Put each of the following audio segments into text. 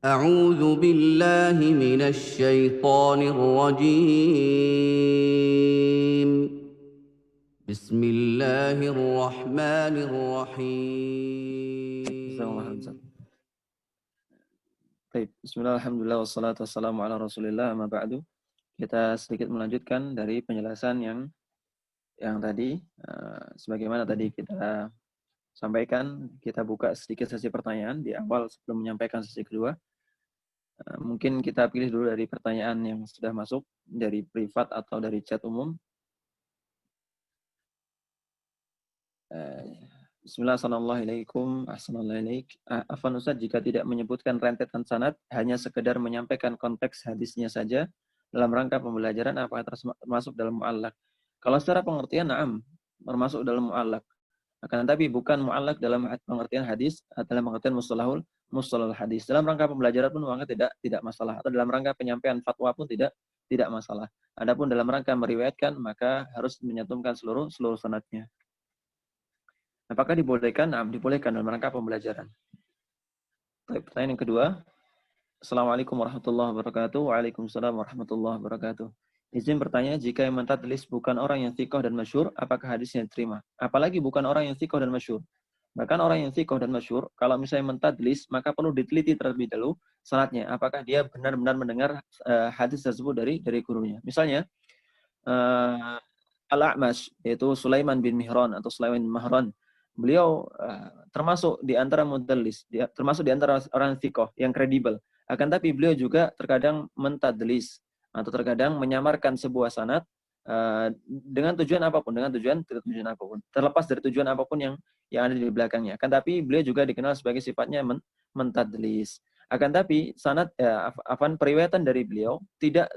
أعوذ بالله من الشيطان الرجيم. بسم الله الرحمن الرحيم. Baik, bismillah, alhamdulillah, wassalatu wassalamu ala rasulillah, amma ba'du. Kita sedikit melanjutkan dari penjelasan yang tadi. Sebagaimana tadi kita sampaikan, kita buka sedikit sesi pertanyaan di awal sebelum menyampaikan sesi kedua. Mungkin kita pilih dulu dari pertanyaan yang sudah masuk, dari privat atau dari chat umum. Bismillah, assalamualaikum, assalamualaikum. Afwan Ustaz, jika tidak menyebutkan rentetan sanad, hanya sekedar menyampaikan konteks hadisnya saja dalam rangka pembelajaran, apakah termasuk dalam mu'allaq? Kalau secara pengertian, na'am, termasuk dalam mu'allaq. Akan tetapi bukan mu'allaq dalam pengertian hadis, dalam pengertian mustalahul hadis. Dalam rangka pembelajaran pun maka tidak masalah, atau dalam rangka penyampaian fatwa pun tidak masalah. Adapun dalam rangka meriwayatkan, maka harus menyantumkan seluruh sanadnya. Apakah dibolehkan? Nah, dibolehkan dalam rangka pembelajaran. Pertanyaan yang kedua. Assalamualaikum warahmatullahi wabarakatuh. Waalaikumsalam warahmatullahi wabarakatuh. Izin bertanya, jika yang mentadlis bukan orang yang thiqah dan masyhur, apakah hadisnya diterima? Apalagi bukan orang yang thiqah dan masyhur. Bahkan orang yang thiqah dan masyhur, kalau misalnya mentadlis, maka perlu diteliti terlebih dahulu sanadnya. Apakah dia benar-benar mendengar hadis tersebut dari gurunya. Misalnya, Al-A'mash, yaitu Sulaiman bin Mihran atau Sulaiman bin Mahran. Beliau termasuk di antara mudallis, termasuk di antara orang thiqah yang kredibel. Akan tapi beliau juga terkadang mentadlis atau terkadang menyamarkan sebuah sanad dengan tujuan apapun, terlepas dari tujuan apapun yang ada di belakangnya. Akan tapi beliau juga dikenal sebagai sifatnya mentadlis. Akan tapi sanad periwayatan dari beliau tidak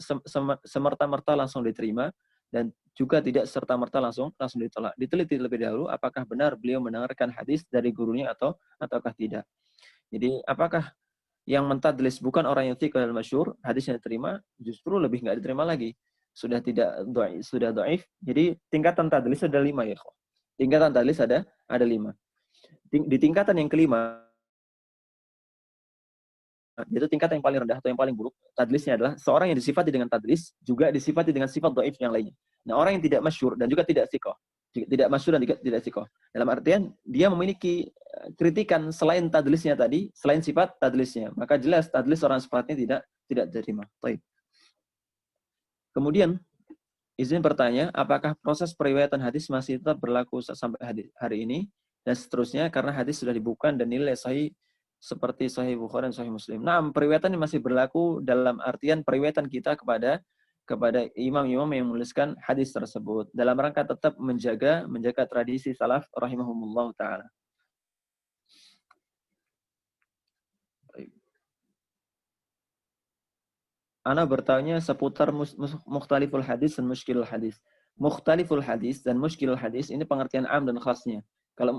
semerta-merta langsung diterima dan juga tidak serta-merta langsung ditolak. Diteliti terlebih dahulu apakah benar beliau mendengarkan hadis dari gurunya ataukah tidak. Jadi apakah yang mentadlis bukan orang yang thiqah dan masyhur, hadisnya diterima, justru lebih enggak diterima lagi. Sudah dhaif. Jadi tingkatan tadlis ada 5 ya. Tingkatan tadlis ada 5. Di tingkatan yang kelima, yaitu tingkatan yang paling rendah atau yang paling buruk, tadlisnya adalah seorang yang disifati dengan tadlis juga disifati dengan sifat dhaif yang lainnya. Nah, orang yang tidak masyhur dan juga tidak thiqah, tidak masyhur dan juga tidak thiqah. Dalam artian dia memiliki kritikan selain tadlisnya tadi, selain sifat tadlisnya, maka jelas tadlis orang seperti ini tidak diterima. Baik. Kemudian izin bertanya, apakah proses periwayatan hadis masih tetap berlaku sampai hari ini dan seterusnya karena hadis sudah dibuka dan nilai sahih seperti Sahih Bukhari dan Sahih Muslim. Nah, periwayatan ini masih berlaku dalam artian periwayatan kita kepada imam-imam yang menuliskan hadis tersebut dalam rangka tetap menjaga tradisi salaf rahimahumullah taala. Ana bertanya seputar mukhtaliful hadis dan muskilul hadis. Mukhtaliful hadis dan muskilul hadis ini pengertian am dan khasnya. Kalau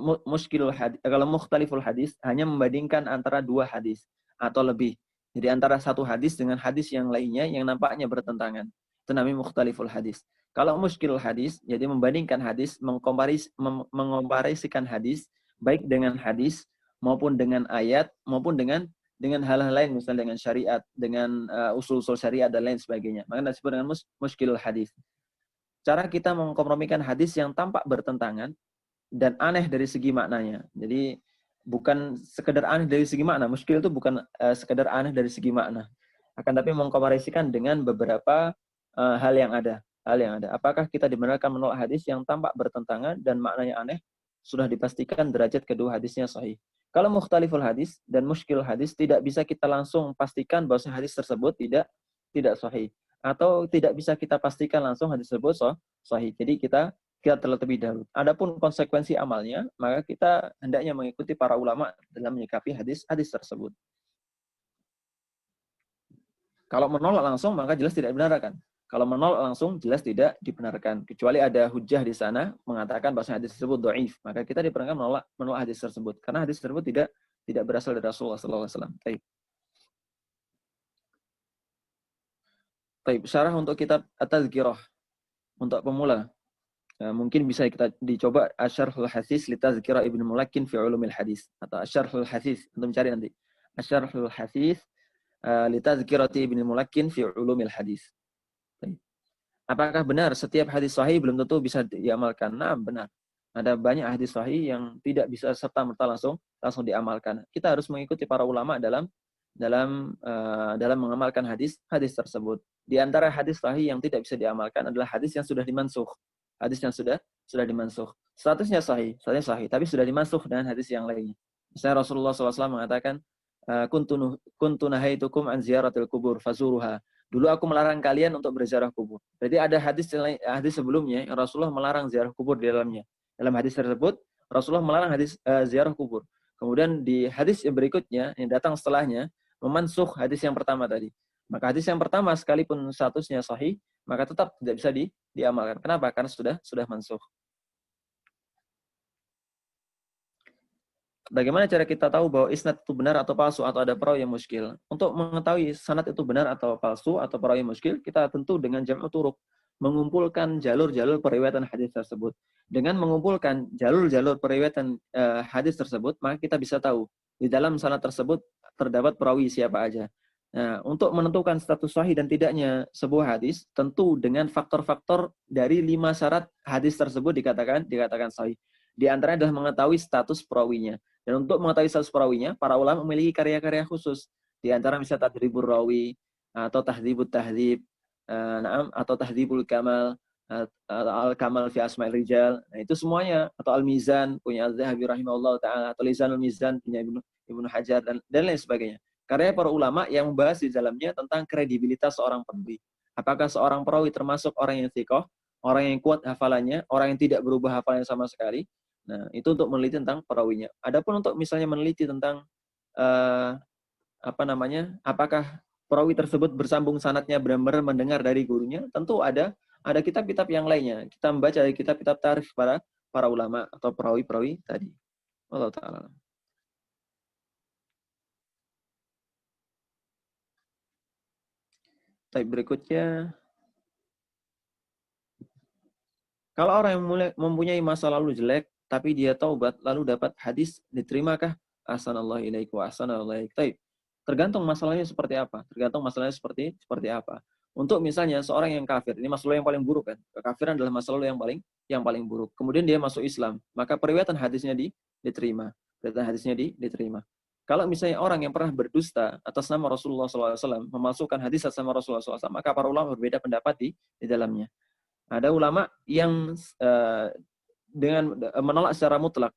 mukhtaliful hadis hanya membandingkan antara 2 hadis atau lebih. Jadi antara satu hadis dengan hadis yang lainnya yang nampaknya bertentangan. Itu namanya mukhtaliful hadis. Kalau muskilul hadis, jadi membandingkan hadis, mengkomparisikan hadis baik dengan hadis maupun dengan ayat maupun dengan hal-hal lain, misalnya dengan syariat, dengan usul-usul syariat dan lain sebagainya. Maka disebut dengan muskilul hadis. Cara kita mengkompromikan hadis yang tampak bertentangan dan aneh dari segi maknanya. Jadi bukan sekedar aneh dari segi makna. Muskil itu bukan sekedar aneh dari segi makna. Akan tapi mengkomparisikan dengan beberapa hal yang ada. Apakah kita dibenarkan menolak hadis yang tampak bertentangan dan maknanya aneh? Sudah dipastikan derajat kedua hadisnya sahih. Kalau mukhtaliful hadis dan muskil hadis tidak bisa kita langsung pastikan bahwa hadis tersebut tidak sahih. Atau tidak bisa kita pastikan langsung hadis tersebut sahih. Jadi kita terlebih dahulu. Adapun konsekuensi amalnya, maka kita hendaknya mengikuti para ulama dalam menyikapi hadis tersebut. Kalau menolak langsung, maka jelas tidak dibenarkan. Kalau menolak langsung, jelas tidak dibenarkan. Kecuali ada hujah di sana mengatakan bahwa hadis tersebut dhaif, maka kita diperkenankan menolak hadis tersebut. Karena hadis tersebut tidak berasal dari Rasulullah SAW. Baik, syarah untuk kitab At-Tazkirah untuk pemula. Mungkin bisa kita dicoba Asyarhul Hadis li Tazkirah Ibnu Mulakin fi Ulumil Hadis atau Asyarhul Hadis, untuk mencari nanti. Asyarhul Hadis li tadhkirati Ibnu Mulakkin fi ulumil hadis. Apakah benar setiap hadis sahih belum tentu bisa diamalkan? Nah, benar. Ada banyak hadis sahih yang tidak bisa serta-merta langsung diamalkan. Kita harus mengikuti para ulama dalam mengamalkan hadis tersebut. Di antara hadis sahih yang tidak bisa diamalkan adalah hadis yang sudah dimansukh. Hadis yang sudah dimansukh. Statusnya sahih, tapi sudah dimansukh dengan hadis yang lainnya. Misalnya Rasulullah SAW mengatakan, kuntu nahaitukum an ziyaratil kubur fazuruha. Dulu aku melarang kalian untuk berziarah kubur. Jadi ada hadis sebelumnya yang Rasulullah melarang ziarah kubur di dalamnya. Dalam hadis tersebut Rasulullah melarang ziarah kubur. Kemudian di hadis yang berikutnya yang datang setelahnya memansukh hadis yang pertama tadi. Maka hadis yang pertama sekalipun statusnya sahih, maka tetap tidak bisa diamalkan. Kenapa? Karena sudah mansukh. Bagaimana cara kita tahu bahwa isnad itu benar atau palsu atau ada perawi yang muskil? Untuk mengetahui sanad itu benar atau palsu atau perawi yang muskil, kita tentu dengan jam'u turuq, mengumpulkan jalur-jalur periwayatan hadis tersebut. Dengan mengumpulkan jalur-jalur periwayatan hadis tersebut, maka kita bisa tahu di dalam sanad tersebut terdapat perawi siapa aja. Nah, untuk menentukan status sahih dan tidaknya sebuah hadis, tentu dengan faktor-faktor dari 5 syarat hadis tersebut dikatakan sahih. Di antaranya adalah mengetahui status perawinya. Dan untuk mengetahui status perawinya, para ulama memiliki karya-karya khusus. Di antara misalnya Tadribur Rawi, atau Tahdhibut Tahdhib, atau Tahdhibul Kamal, Al-Kamal fi Asma'il Rijal. Nah, itu semuanya. Atau Al-Mizan, punya Al-Zahabi rahimahullah ta'ala, atau Lisanul Mizan, punya Ibnu Hajar, dan lain sebagainya. Karya para ulama yang membahas di dalamnya tentang kredibilitas seorang perawi. Apakah seorang perawi termasuk orang yang thiqah, orang yang kuat hafalannya, orang yang tidak berubah hafalannya sama sekali. Nah, itu untuk meneliti tentang perawinya. Adapun untuk misalnya meneliti tentang apakah perawi tersebut bersambung sanadnya benar-benar mendengar dari gurunya, tentu ada kitab-kitab yang lainnya. Kita membaca dari kitab-kitab tarikh para ulama atau perawi-perawi tadi. Allah Ta'ala. Baik, berikutnya. Kalau orang yang mempunyai masa lalu jelek, tapi dia taubat, lalu dapat hadis, diterimakah? Ahsanallahu ilaik wa ahsanallahu ilaik. Tergantung masalahnya seperti apa. Seperti apa. Untuk misalnya seorang yang kafir, ini masalah yang paling buruk kan. Kekafiran adalah masalah yang paling buruk. Kemudian dia masuk Islam, maka periwayatan hadisnya diterima. Diterima. Kalau misalnya orang yang pernah berdusta atas nama Rasulullah SAW, memasukkan hadis atas nama Rasulullah SAW, maka para ulama berbeda pendapat di dalamnya. Ada ulama yang dengan menolak secara mutlak.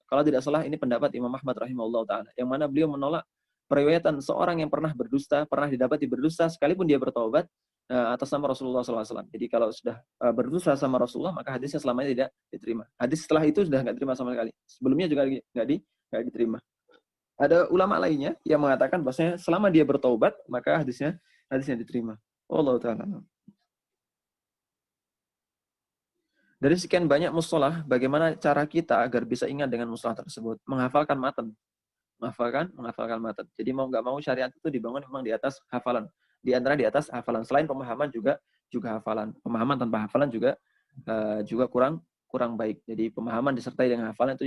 Kalau tidak salah ini pendapat Imam Ahmad rahimahullah ta'ala, yang mana beliau menolak periwayatan seorang yang pernah berdusta, pernah didapati berdusta, sekalipun dia bertaubat atas nama Rasulullah SAW. Jadi kalau sudah berdusta sama Rasulullah, maka hadisnya selamanya tidak diterima. Hadis setelah itu sudah nggak diterima sama sekali. Sebelumnya juga nggak diterima. Ada ulama lainnya yang mengatakan bahwasanya selama dia bertaubat, maka hadisnya diterima. Wallahu ta'ala. Dari sekian banyak mustalah, bagaimana cara kita agar bisa ingat dengan mustalah tersebut? Menghafalkan matan. Menghafalkan matan. Jadi mau nggak mau syariat itu dibangun memang di atas hafalan. Di antara di atas hafalan. Selain pemahaman juga hafalan. Pemahaman tanpa hafalan juga kurang baik. Jadi pemahaman disertai dengan hafalan itu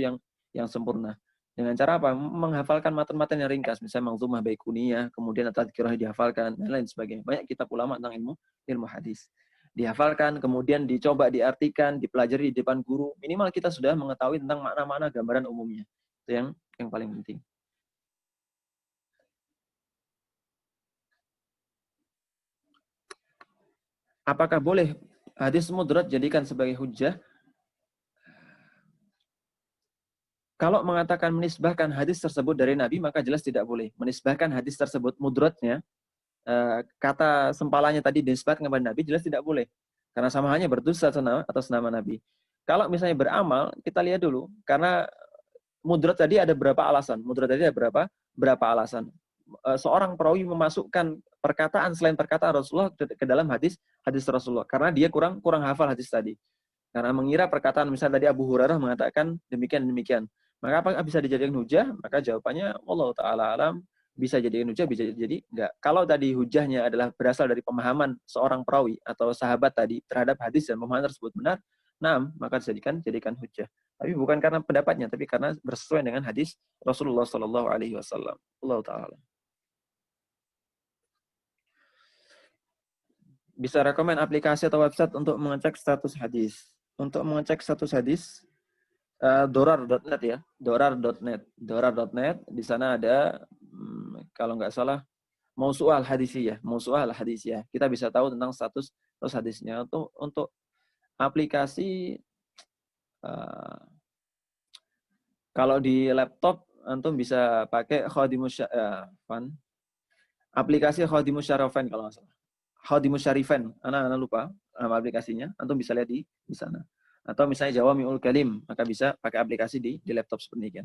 yang sempurna. Dengan cara apa? Menghafalkan matan-matan yang ringkas. Misalnya Manzumah Baiquniyah, kemudian Tadhkirah dihafalkan, dan lain sebagainya. Banyak kitab ulama tentang ilmu hadis. Dihafalkan, kemudian dicoba diartikan, dipelajari di depan guru. Minimal kita sudah mengetahui tentang makna-makna gambaran umumnya. Itu yang paling penting. Apakah boleh hadis mudraj jadikan sebagai hujjah? Kalau mengatakan menisbahkan hadis tersebut dari Nabi, maka jelas tidak boleh. Menisbahkan hadis tersebut mudrajnya, kata sempalanya tadi dinisbatkan kepada Nabi, jelas tidak boleh. Karena sama hanya berdosa atas nama Nabi. Kalau misalnya beramal, kita lihat dulu. Karena mudraj tadi ada berapa alasan. Berapa alasan. Seorang perawi memasukkan perkataan selain perkataan Rasulullah ke dalam hadis Rasulullah. Karena dia kurang hafal hadis tadi. Karena mengira perkataan, misalnya tadi Abu Hurairah mengatakan demikian. Maka apakah bisa dijadikan hujah? Maka jawabannya, Allah Ta'ala alam, bisa jadi hujah, bisa jadi enggak. Kalau tadi hujahnya adalah berasal dari pemahaman seorang perawi atau sahabat tadi terhadap hadis dan pemahaman tersebut benar, maka jadikan hujah. Tapi bukan karena pendapatnya, tapi karena bersesuaian dengan hadis Rasulullah SAW. Allah Ta'ala. bisa rekomen aplikasi atau website untuk mengecek status hadis. Untuk mengecek status hadis, dorar.net ya, dorar.net. Dorar.net, di sana ada, kalau nggak salah, mausu'ah al-hadisiyah. Mausu'ah al-hadisiyah. Kita bisa tahu tentang status hadisnya. Untuk aplikasi, kalau di laptop, antum bisa pakai aplikasi Khadimus Syarafain kalau nggak salah. Khadimus Syarifain, anak lupa nama aplikasinya, antum bisa lihat di sana. Atau misalnya Jawami'ul Kalim, maka bisa pakai aplikasi di laptop seperti ini.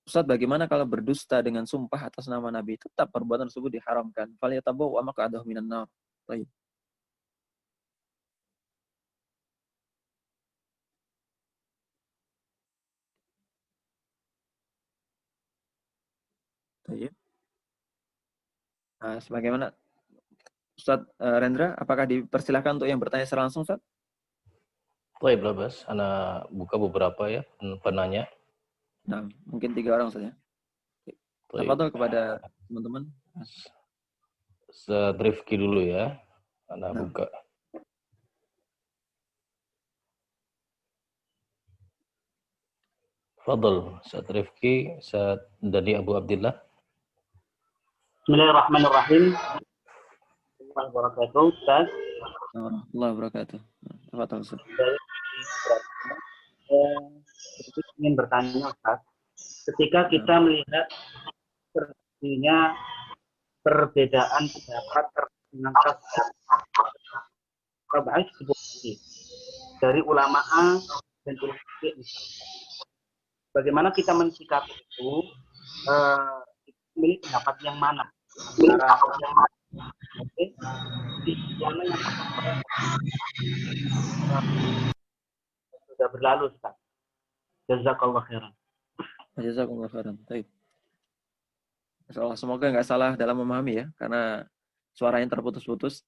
Ustaz, bagaimana kalau berdusta dengan sumpah atas nama Nabi? Tetap perbuatan tersebut diharamkan. Falyatabawwa maq'adahu minan nar. Baik. Baik. Nah, sebagaimana Ustaz Rendra, apakah dipersilahkan untuk yang bertanya secara langsung, Ustaz? Baik, Bas. Ana buka beberapa ya penanya. Nah, mungkin 3 orang saja. Tafadhol kepada teman-teman. Ustaz Rifki dulu ya. Ana buka. Fadl, Ustaz Rifki, Ustaz Dadi Abu Abdillah. Bismillahirrahmanirrahim. Wabarakatuh, Ustaz. Allah wabarakatuh. Tafadhol, Ustaz. Saya ingin bertanya, Ustaz. Ketika kita melihat terjadinya perbedaan pendapat tentang kasus dari ulama A dan ulama B, bagaimana kita mensikapi itu? Milih pendapat yang mana? Antara yang mana yang sudah berlalu, Ustaz. Jazakallah khairan. Jazakallah khairan. Baik. Insyaallah, semoga nggak salah dalam memahami ya, karena suaranya terputus-putus.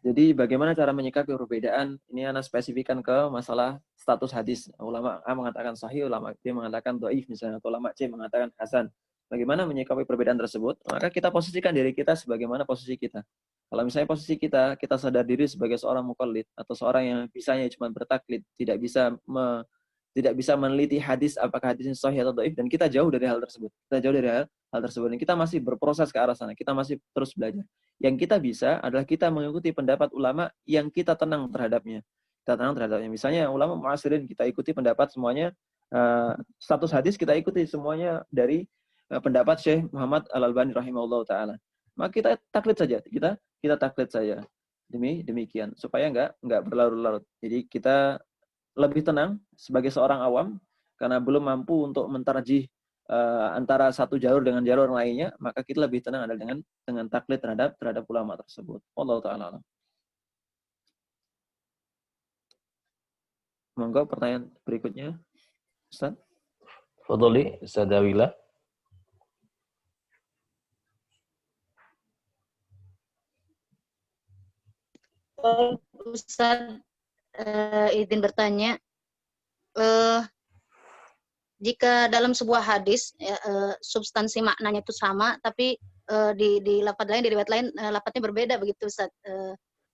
Jadi bagaimana cara menyikapi perbedaan? Ini Ana spesifikkan ke masalah status hadis. Ulama A mengatakan sahih, ulama B mengatakan dhaif misalnya, atau ulama C mengatakan hasan. Bagaimana menyikapi perbedaan tersebut? Maka kita posisikan diri kita sebagaimana posisi kita. Kalau misalnya posisi kita sadar diri sebagai seorang muqallid atau seorang yang bisanya cuma bertaklid, tidak bisa meneliti hadis apakah hadisnya sahih atau dhaif, dan kita jauh dari hal tersebut. Kita jauh dari hal tersebut dan kita masih berproses ke arah sana. Kita masih terus belajar. Yang kita bisa adalah kita mengikuti pendapat ulama yang kita tenang terhadapnya. Misalnya ulama mu'asirin, kita ikuti pendapat semuanya, status hadis kita ikuti semuanya dari pendapat Syekh Muhammad Al-Albani rahimahullah ta'ala. Maka kita taklid saja. Kita taklid saja. Demikian. Supaya enggak berlarut-larut. Jadi kita lebih tenang sebagai seorang awam, karena belum mampu untuk mentarjih antara satu jalur dengan jalur lainnya, maka kita lebih tenang adalah dengan taklid terhadap ulama tersebut. Wallahu ta'ala. Monggo pertanyaan berikutnya, Ustaz. Fadli, Ustaz Dawila. Ustaz, izin bertanya, jika dalam sebuah hadis substansi maknanya itu sama, tapi di lafaz lain, di riwayat lain lafaznya berbeda begitu, Ustaz.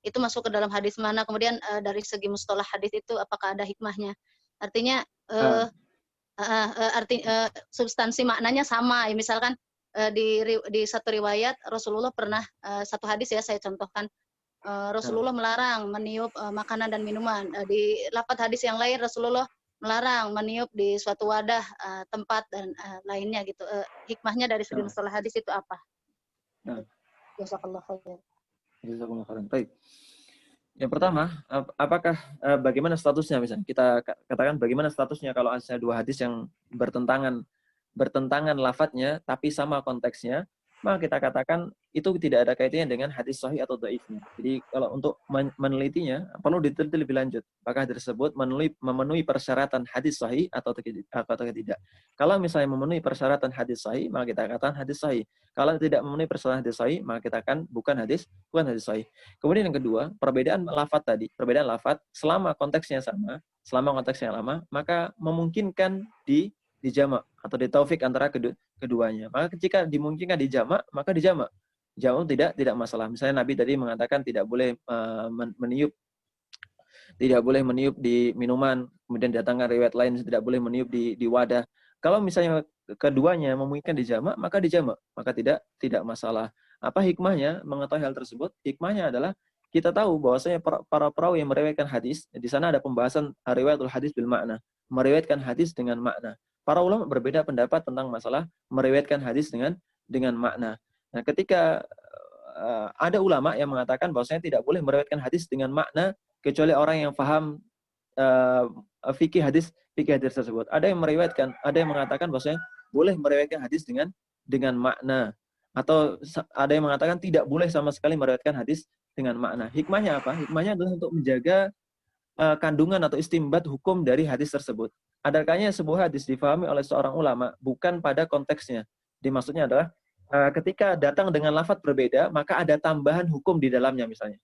Itu masuk ke dalam hadis mana? Kemudian dari segi mustalah hadis itu apakah ada hikmahnya? Artinya substansi maknanya sama. Misalkan di satu riwayat Rasulullah pernah, satu hadis ya saya contohkan, Rasulullah melarang meniup makanan dan minuman. Di lafaz hadis yang lain Rasulullah melarang meniup di suatu wadah, tempat dan lainnya gitu. Hikmahnya dari segi mustalah hadis itu apa? Jazakallah khair. Jazakallah khairan. Baik. Yang pertama, apakah bagaimana statusnya misalnya? Kita katakan bagaimana statusnya kalau ada dua hadis yang bertentangan lafadznya tapi sama konteksnya, maka kita katakan itu tidak ada kaitannya dengan hadis sahih atau dhaifnya. Jadi kalau untuk menelitinya perlu diteliti lebih lanjut. Apakah tersebut memenuhi persyaratan hadis sahih atau tidak. Kalau misalnya memenuhi persyaratan hadis sahih, maka kita katakan hadis sahih. Kalau tidak memenuhi persyaratan hadis sahih, maka kita akan bukan hadis sahih. Kemudian yang kedua, perbedaan lafaz selama konteksnya sama, selama konteksnya lama, maka memungkinkan di jamak atau di taufik antara keduanya. Maka ketika dimungkinkan dijamak, maka dijamak. Jamak tidak masalah. Misalnya Nabi tadi mengatakan tidak boleh meniup di minuman, kemudian datangkan riwayat lain tidak boleh meniup di wadah. Kalau misalnya keduanya memungkinkan dijamak, maka dijamak, maka tidak masalah. Apa hikmahnya mengetahui hal tersebut? Hikmahnya adalah kita tahu bahwasanya para perawi yang meriwayatkan hadis, di sana ada pembahasan riwayatul hadis bil makna, meriwayatkan hadis dengan makna. Para ulama berbeda pendapat tentang masalah meriwayatkan hadis dengan makna. Nah, ketika ada ulama yang mengatakan bahwasanya tidak boleh meriwayatkan hadis dengan makna kecuali orang yang paham fikih hadis tersebut. Ada yang mengatakan bahwasanya boleh meriwayatkan hadis dengan makna, atau ada yang mengatakan tidak boleh sama sekali meriwayatkan hadis dengan makna. Hikmahnya apa? Hikmahnya adalah untuk menjaga kandungan atau istimbat hukum dari hadis tersebut. Ada kalanya sebuah hadis difahami oleh seorang ulama bukan pada konteksnya. Dimaksudnya adalah ketika datang dengan lafaz berbeda, maka ada tambahan hukum di dalamnya misalnya.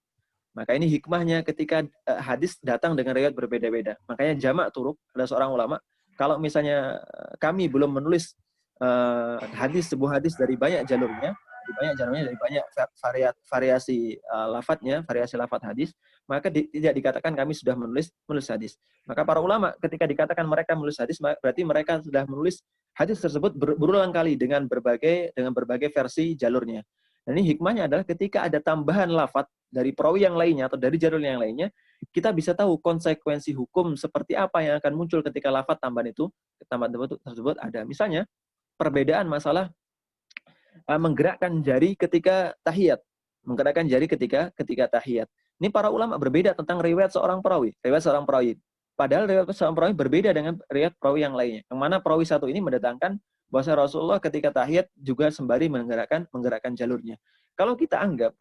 Maka ini hikmahnya ketika hadis datang dengan riwayat berbeda-beda. Makanya jamak turuk, ada seorang ulama, kalau misalnya kami belum menulis sebuah hadis dari banyak jalurnya, dari banyak variasi lafadznya, variasi lafadz hadis, maka tidak dikatakan kami sudah menulis hadis. Maka para ulama ketika dikatakan mereka menulis hadis, berarti mereka sudah menulis hadis tersebut berulang kali dengan berbagai versi jalurnya. Dan ini hikmahnya adalah ketika ada tambahan lafadz dari perawi yang lainnya atau dari jalur yang lainnya, kita bisa tahu konsekuensi hukum seperti apa yang akan muncul ketika lafadz tambahan tersebut ada. Misalnya perbedaan masalah menggerakkan jari ketika tahiyat. Menggerakkan jari ketika tahiyat. Ini para ulama berbeda tentang riwayat seorang perawi. Padahal riwayat seorang perawi berbeda dengan riwayat perawi yang lainnya. Yang mana perawi satu ini mendatangkan bahwa Rasulullah ketika tahiyat juga sembari menggerakkan jalurnya. Kalau kita anggap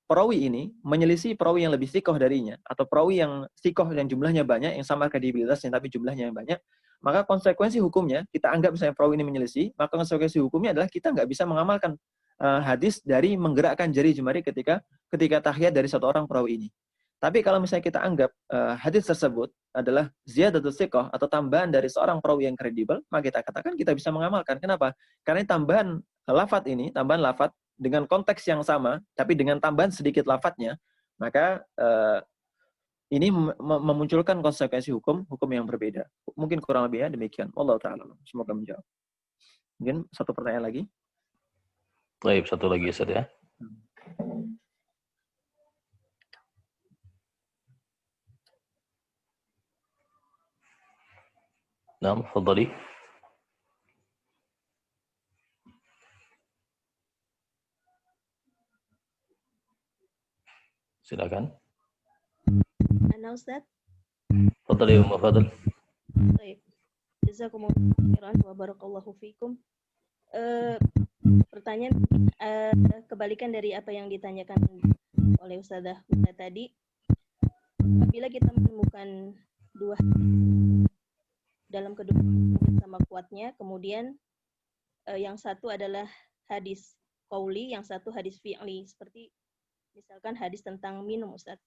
perawi ini menyelisih perawi yang lebih sikoh darinya, atau perawi yang sikoh yang jumlahnya banyak, yang sama kredibilitasnya tapi jumlahnya yang banyak, maka konsekuensi hukumnya, kita anggap misalnya perawi ini menyelisih, maka konsekuensi hukumnya adalah kita nggak bisa mengamalkan hadis dari menggerakkan jari jemari ketika tahiyat dari satu orang perawi ini. Tapi kalau misalnya kita anggap hadis tersebut adalah ziyadatus thiqah atau tambahan dari seorang perawi yang kredibel, maka kita katakan kita bisa mengamalkan. Kenapa? Karena tambahan lafadz dengan konteks yang sama, tapi dengan tambahan sedikit lafadznya, maka ini memunculkan konsekuensi hukum yang berbeda. Mungkin kurang lebihnya demikian. Wallahu ta'ala. Semoga menjawab. Mungkin satu pertanyaan lagi. Baik, satu lagi Ustaz ya. Naam, tafadhali. Silakan. Ana Ustaz. Tafadhali Ummu Fadl. Baik. Jazakumullahu khairan wa barakallahu fikum. Pertanyaan kebalikan dari apa yang ditanyakan oleh Ustazah Huda tadi. Apabila kita menemukan dua dalam kedua sama kuatnya, kemudian yang satu adalah hadis qauli, yang satu hadis fi'li, seperti misalkan hadis tentang minum, Ustaz.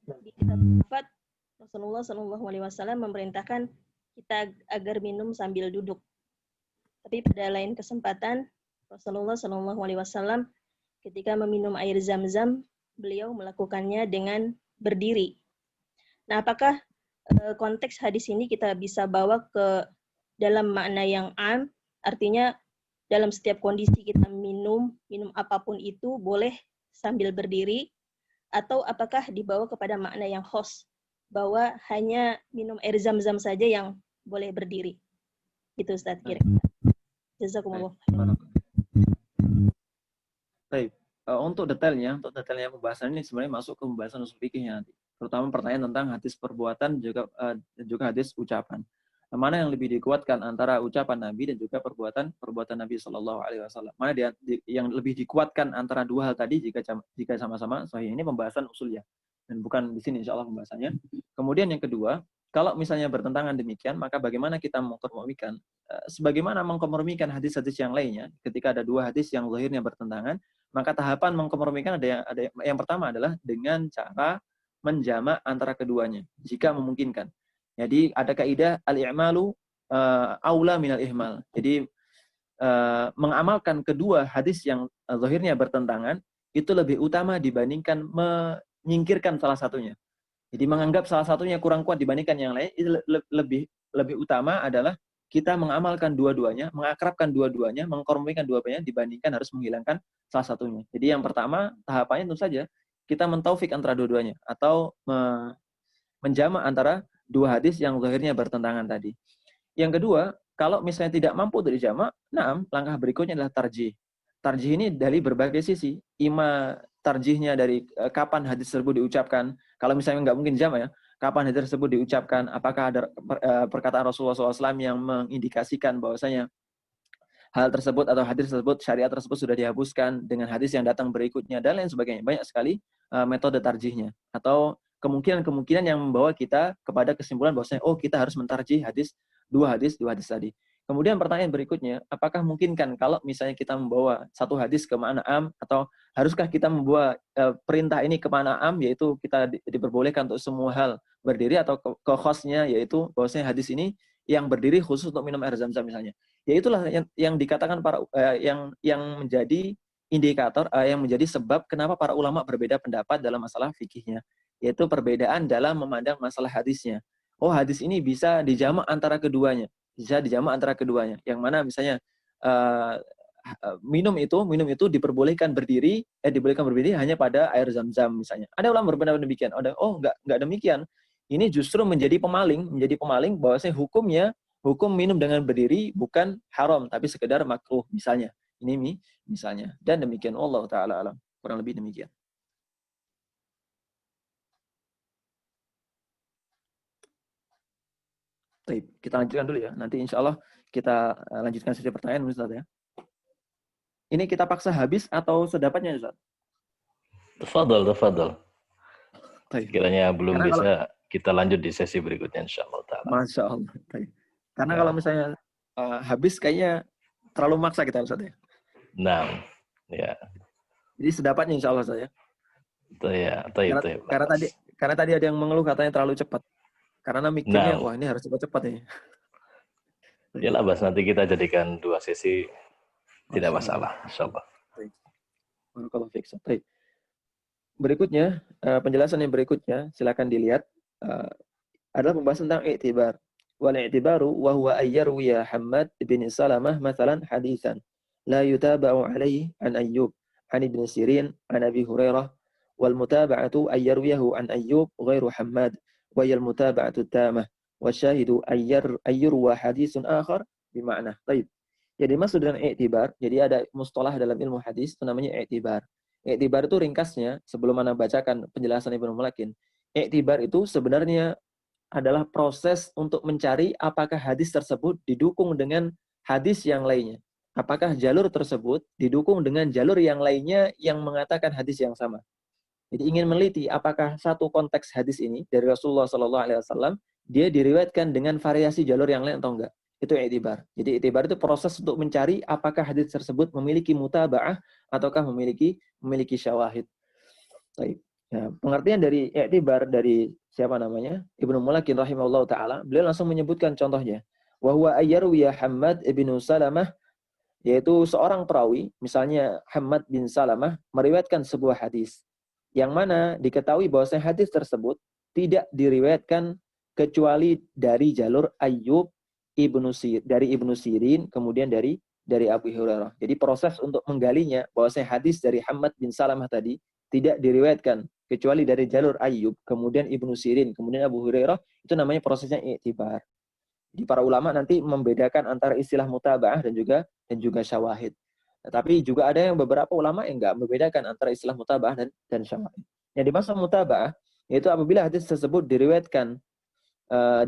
Di kitab wafat Rasulullah SAW memerintahkan kita agar minum sambil duduk. Tapi pada lain kesempatan Rasulullah SAW ketika meminum air zam-zam, beliau melakukannya dengan berdiri. Nah, apakah konteks hadis ini kita bisa bawa ke dalam makna yang am, artinya dalam setiap kondisi kita minum apapun itu boleh sambil berdiri, atau apakah dibawa kepada makna yang khos, bahwa hanya minum air zam-zam saja yang boleh berdiri? Itu Ustaz kira-kira. Jazakumullah. Baik. Untuk detailnya pembahasan ini sebenarnya masuk ke pembahasan usul fikihnya nanti. Terutama pertanyaan tentang hadis perbuatan juga hadis ucapan. Mana yang lebih dikuatkan antara ucapan Nabi dan juga perbuatan Nabi Shallallahu Alaihi Wasallam? Mana yang lebih dikuatkan antara dua hal tadi jika sama-sama sahih? Ini pembahasan usulnya dan bukan di sini insya Allah pembahasannya. Kemudian yang kedua, kalau misalnya bertentangan demikian, maka bagaimana kita mengkompromikan? Sebagaimana mengkompromikan hadis-hadis yang lainnya, ketika ada dua hadis yang zahirnya bertentangan, maka tahapan mengkompromikan ada yang pertama adalah dengan cara menjamak antara keduanya jika memungkinkan. Jadi ada kaidah al-i'malu aula minal ihmal. Jadi mengamalkan kedua hadis yang zahirnya bertentangan itu lebih utama dibandingkan menyingkirkan salah satunya. Jadi menganggap salah satunya kurang kuat dibandingkan yang lain itu lebih utama adalah kita mengamalkan dua-duanya, mengakrabkan dua-duanya, mengkompromikan dua-duanya dibandingkan harus menghilangkan salah satunya. Jadi yang pertama tahapannya tentu saja kita mentaufik antara dua-duanya atau menjama antara dua hadis yang zahirnya bertentangan tadi. Yang kedua, kalau misalnya tidak mampu untuk dijamak, langkah berikutnya adalah tarjih. Tarjih ini dari berbagai sisi. Ima tarjihnya dari kapan hadis tersebut diucapkan. Kalau misalnya nggak mungkin jamak ya, kapan hadis tersebut diucapkan, apakah ada perkataan Rasulullah SAW yang mengindikasikan bahwasanya hal tersebut atau hadis tersebut, syariat tersebut sudah dihapuskan dengan hadis yang datang berikutnya, dan lain sebagainya. Banyak sekali metode tarjihnya. Atau kemungkinan-kemungkinan yang membawa kita kepada kesimpulan bahwasanya, oh kita harus mentarjih dua hadis tadi. Kemudian pertanyaan berikutnya, apakah mungkinkan kalau misalnya kita membawa satu hadis ke makna am, atau haruskah kita membawa perintah ini ke makna am, yaitu kita diperbolehkan untuk semua hal berdiri, atau ke khosnya, yaitu bahwasanya hadis ini yang berdiri khusus untuk minum air zam-zam misalnya. Ya itulah yang dikatakan yang menjadi indikator, yang menjadi sebab kenapa para ulama berbeda pendapat dalam masalah fikihnya, yaitu perbedaan dalam memandang masalah hadisnya. Oh, hadis ini bisa dijamak antara keduanya. Yang mana misalnya minum itu diperbolehkan berdiri hanya pada air zam-zam misalnya. Ada ulama berpendapat demikian. Enggak demikian. Ini justru menjadi pemaling bahwasanya hukum minum dengan berdiri bukan haram tapi sekedar makruh misalnya. Ini misalnya. Dan demikian, Allah taala alam. Kurang lebih demikian. Baik, kita lanjutkan dulu ya. Nanti insya Allah kita lanjutkan sesi pertanyaan, Ustaz ya. Ini kita paksa habis atau sedapatnya, Ustaz? Tafadhal. Kiranya belum Karena bisa, kita lanjut di sesi berikutnya insya Allah. Masya Allah. Karena Ya. kalau misalnya habis kayaknya terlalu maksa kita, Ustaz ya. Nah, ya. Jadi sedapatnya insya Allah, Ustaz ya. Karena tadi ada yang mengeluh katanya terlalu cepat. Karena mikirnya, wah ini harus cepat-cepat nih. Ya lah, Bas, nanti kita jadikan 2 sesi, tidak masalah, insyaallah. Berikutnya, penjelasan yang berikutnya, silakan dilihat, adalah pembahasan tentang i'tibar. Wal i'tibaru wa huwa ayyarwiya Hammad bin Salamah mathalan hadithan la yutaba'u alaihi an Ayyub an Ibn Sirin an Abi Hurairah wal mutaba'atu ayyarwiyahu an Ayyub ghairu Hammad wa yal mutaba'atu tamah wa syahidu ayyurwa haditsun akhar bima'na. Baik. Jadi maksud dengan i'tibar, jadi ada mustalah dalam ilmu hadis itu namanya i'tibar. I'tibar itu ringkasnya, sebelum Anda bacakan penjelasan Ibnu Mulakin, i'tibar itu sebenarnya adalah proses untuk mencari apakah hadis tersebut didukung dengan hadis yang lainnya. Apakah jalur tersebut didukung dengan jalur yang lainnya yang mengatakan hadis yang sama. Jadi ingin meneliti apakah satu konteks hadis ini dari Rasulullah SAW dia diriwayatkan dengan variasi jalur yang lain atau enggak. Itu i'tibar. Jadi i'tibar itu proses untuk mencari apakah hadis tersebut memiliki mutaba'ah ataukah memiliki syawahid. Baik. Ya, pengertian dari i'tibar dari siapa namanya? Ibnu Mulakin rahimahullah taala, beliau langsung menyebutkan contohnya. Wa huwa ayyarwiya Hammad bin Salamah, yaitu seorang perawi, misalnya Hammad bin Salamah meriwayatkan sebuah hadis yang mana diketahui bahwasanya hadis tersebut tidak diriwayatkan kecuali dari jalur Ayyub dari Ibnu Sirin, kemudian dari Abu Hurairah. Jadi proses untuk menggalinya bahwasanya hadis dari Hammad bin Salamah tadi tidak diriwayatkan kecuali dari jalur Ayyub, kemudian Ibnu Sirin, kemudian Abu Hurairah, itu namanya prosesnya i'tibar. Jadi para ulama nanti membedakan antara istilah mutaba'ah dan juga syawahid. Tetapi juga ada yang beberapa ulama yang enggak membedakan antara istilah mutaba'ah dan syawahid. Yang dimaksud mutaba'ah yaitu apabila hadis tersebut diriwayatkan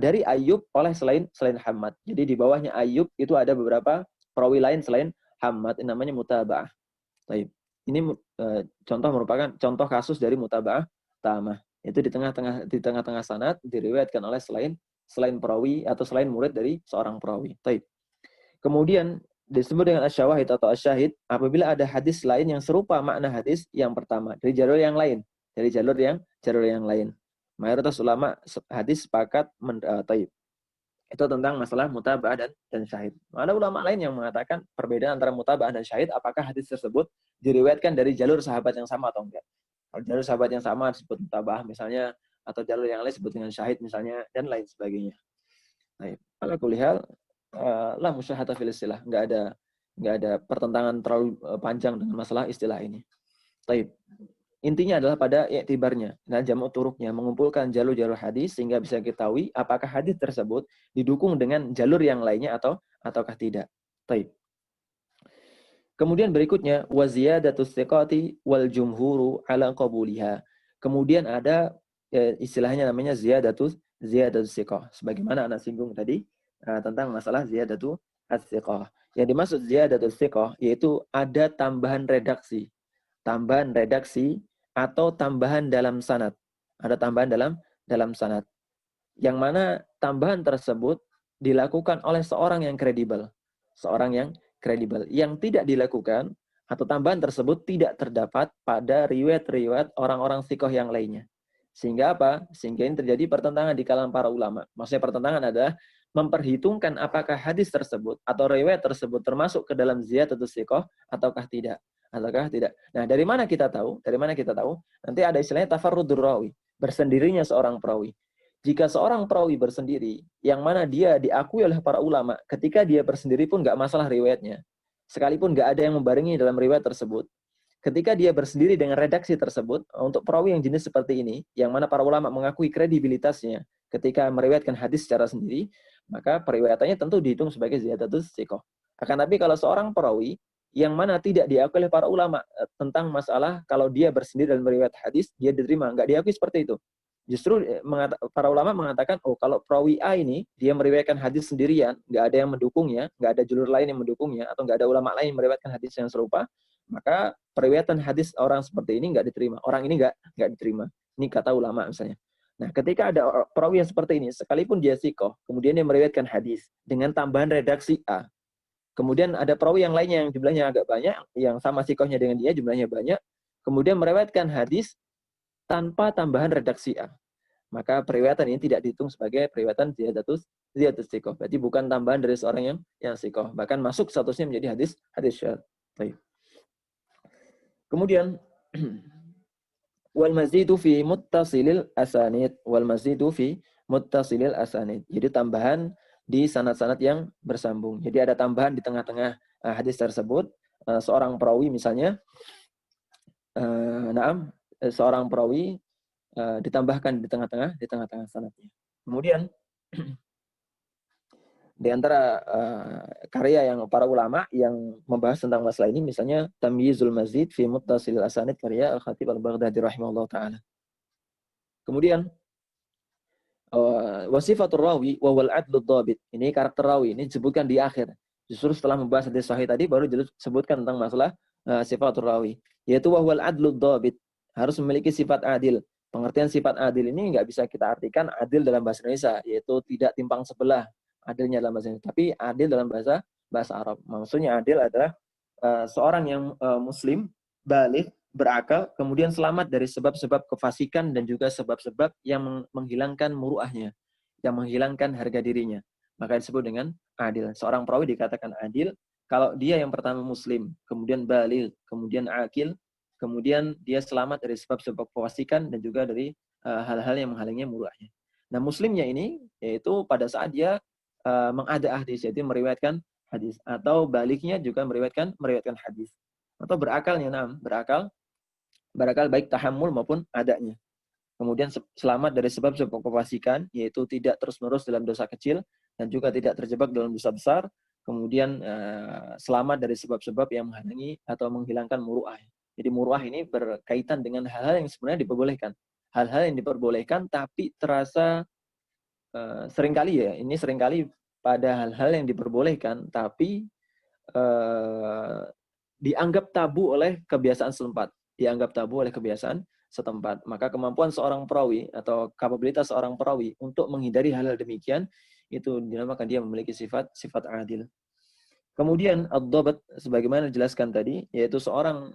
dari Ayyub oleh selain Hammad. Jadi di bawahnya Ayyub itu ada beberapa perawi lain selain Hammad, yang namanya mutaba'ah. Baik. Ini merupakan contoh kasus dari mutaba'ah tamah. Itu di tengah-tengah sanad diriwayatkan oleh selain perawi atau selain murid dari seorang perawi. Baik. Kemudian disebut dengan asyawahid atau asyahid apabila ada hadis lain yang serupa makna hadis yang pertama dari jalur yang lain, Mayoritas ulama hadis sepakat Itu tentang masalah mutaba'ah dan syahid. Ada ulama lain yang mengatakan perbedaan antara mutaba'ah dan syahid, apakah hadis tersebut diriwayatkan dari jalur sahabat yang sama atau enggak. Kalau jalur sahabat yang sama disebut mutaba'ah misalnya, atau jalur yang lain disebut dengan syahid misalnya, dan lain sebagainya. Nah, ala kulli hal, la musyahata fil istilah, enggak ada pertentangan terlalu panjang dengan masalah istilah ini. Taib. Intinya adalah pada iktibarnya, nah jamu turuknya, mengumpulkan jalur-jalur hadis sehingga bisa ketahui apakah hadis tersebut didukung dengan jalur yang lainnya ataukah tidak. Taib. Kemudian berikutnya wa ziyadatus thiqati wal jumhuru ala qabuliha. Kemudian ada istilahnya namanya ziyadatus thiqah. Sebagaimana anak singgung tadi tentang masalah ziyadatu as-thiqah. Yang dimaksud ziyadatus thiqah yaitu ada tambahan redaksi atau tambahan dalam sanad. Ada tambahan dalam sanad. Yang mana tambahan tersebut dilakukan oleh seorang yang kredibel. Yang tidak dilakukan atau tambahan tersebut tidak terdapat pada riwayat-riwayat orang-orang sikoh yang lainnya. Sehingga apa? Sehingga ini terjadi pertentangan di kalangan para ulama. Maksudnya pertentangan adalah memperhitungkan apakah hadis tersebut atau riwayat tersebut termasuk ke dalam ziyadatus sikoh ataukah tidak. Nah, dari mana kita tahu? Nanti ada istilahnya tafarrudur rawi, bersendirinya seorang perawi. Jika seorang perawi bersendiri, yang mana dia diakui oleh para ulama, ketika dia bersendiri pun nggak masalah riwayatnya. Sekalipun nggak ada yang membarengi dalam riwayat tersebut. Ketika dia bersendiri dengan redaksi tersebut, untuk perawi yang jenis seperti ini, yang mana para ulama mengakui kredibilitasnya ketika meriwayatkan hadis secara sendiri, maka periwayatannya tentu dihitung sebagai ziyadatus thiqah. Akan tapi kalau seorang perawi yang mana tidak diakui oleh para ulama tentang masalah kalau dia bersendiri dalam meriwayat hadis, dia diterima. Nggak diakui seperti itu. Justru para ulama mengatakan, kalau perawi A ini, dia meriwayatkan hadis sendirian, nggak ada yang mendukungnya, nggak ada jalur lain yang mendukungnya, atau nggak ada ulama lain yang meriwayatkan hadis yang serupa, maka periwayatan hadis orang seperti ini nggak diterima. Orang ini nggak diterima. Ini kata ulama misalnya. Nah, ketika ada perawi yang seperti ini, sekalipun dia sikoh, kemudian dia meriwayatkan hadis dengan tambahan redaksi A, kemudian ada perawi yang lainnya yang jumlahnya agak banyak, yang sama sikohnya dengan dia, jumlahnya banyak, kemudian meriwayatkan hadis tanpa tambahan redaksi A. Maka periwayatan ini tidak dihitung sebagai periwayatan ziyadatus sikoh. Berarti bukan tambahan dari seorang yang sikoh. Bahkan masuk statusnya menjadi hadis syadz. Kemudian wal mazidu fi muttasilil asanid. Jadi tambahan di sanad-sanad yang bersambung. Jadi ada tambahan di tengah-tengah hadis tersebut. Seorang perawi misalnya, seorang perawi ditambahkan di tengah-tengah sanadnya. Kemudian di antara karya yang para ulama yang membahas tentang masalah ini, misalnya Tamyizul Mazid fi Muttasilil Asanid karya Al-Khatib Al-Baghdadi rahimahullah ta'ala. Kemudian wasifatul rawi wa wal adlu dhabit. Ini karakter rawi, ini disebutkan di akhir. Justru setelah membahas hadis sahih tadi baru disebutkan tentang masalah sifatul rawi, yaitu wa wal adlu dhabit, harus memiliki sifat adil. Pengertian sifat adil ini nggak bisa kita artikan adil dalam bahasa Indonesia, yaitu tidak timpang sebelah adilnya dalam bahasa Indonesia, tapi adil dalam bahasa Arab. Maksudnya adil adalah seorang yang muslim, baligh, berakal, kemudian selamat dari sebab-sebab kefasikan dan juga sebab-sebab yang menghilangkan muruahnya, yang menghilangkan harga dirinya. Maka disebut dengan adil. Seorang perawi dikatakan adil kalau dia yang pertama muslim, kemudian baligh, kemudian akil, kemudian dia selamat dari sebab-sebab kefasikan dan juga dari hal-hal yang menghalangi muruahnya. Nah, muslimnya ini yaitu pada saat dia mengada hadis, yaitu meriwayatkan hadis, atau balighnya juga meriwayatkan hadis, atau berakalnya, berakal baik tahammul maupun adanya. Kemudian selamat dari sebab-sebab kefasikan, yaitu tidak terus-menerus dalam dosa kecil dan juga tidak terjebak dalam dosa besar. Kemudian selamat dari sebab-sebab yang menghalangi atau menghilangkan muruah. Jadi muruah ini berkaitan dengan hal-hal yang sebenarnya diperbolehkan. Hal-hal yang diperbolehkan tapi terasa seringkali pada hal-hal yang diperbolehkan tapi dianggap tabu oleh kebiasaan setempat. Maka kemampuan seorang perawi atau kapabilitas seorang perawi untuk menghindari hal-hal demikian itu dinamakan dia memiliki sifat adil. Kemudian ad-dhabt sebagaimana dijelaskan tadi, yaitu seorang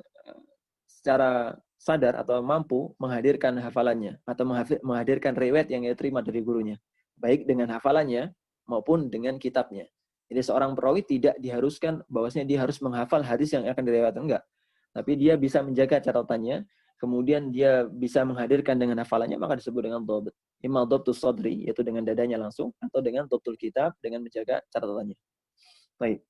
secara sadar atau mampu menghadirkan hafalannya atau menghadirkan riwayat yang ia terima dari gurunya, baik dengan hafalannya maupun dengan kitabnya. Jadi seorang perawi tidak diharuskan bahwasanya dia harus menghafal hadis yang akan diriwayatkan, enggak. Tapi dia bisa menjaga catatannya, kemudian dia bisa menghadirkan dengan hafalannya, maka disebut dengan dhabt. Imma dhabtus sadri, yaitu dengan dadanya langsung, atau dengan dhabtul kitab, dengan menjaga catatannya. Baik.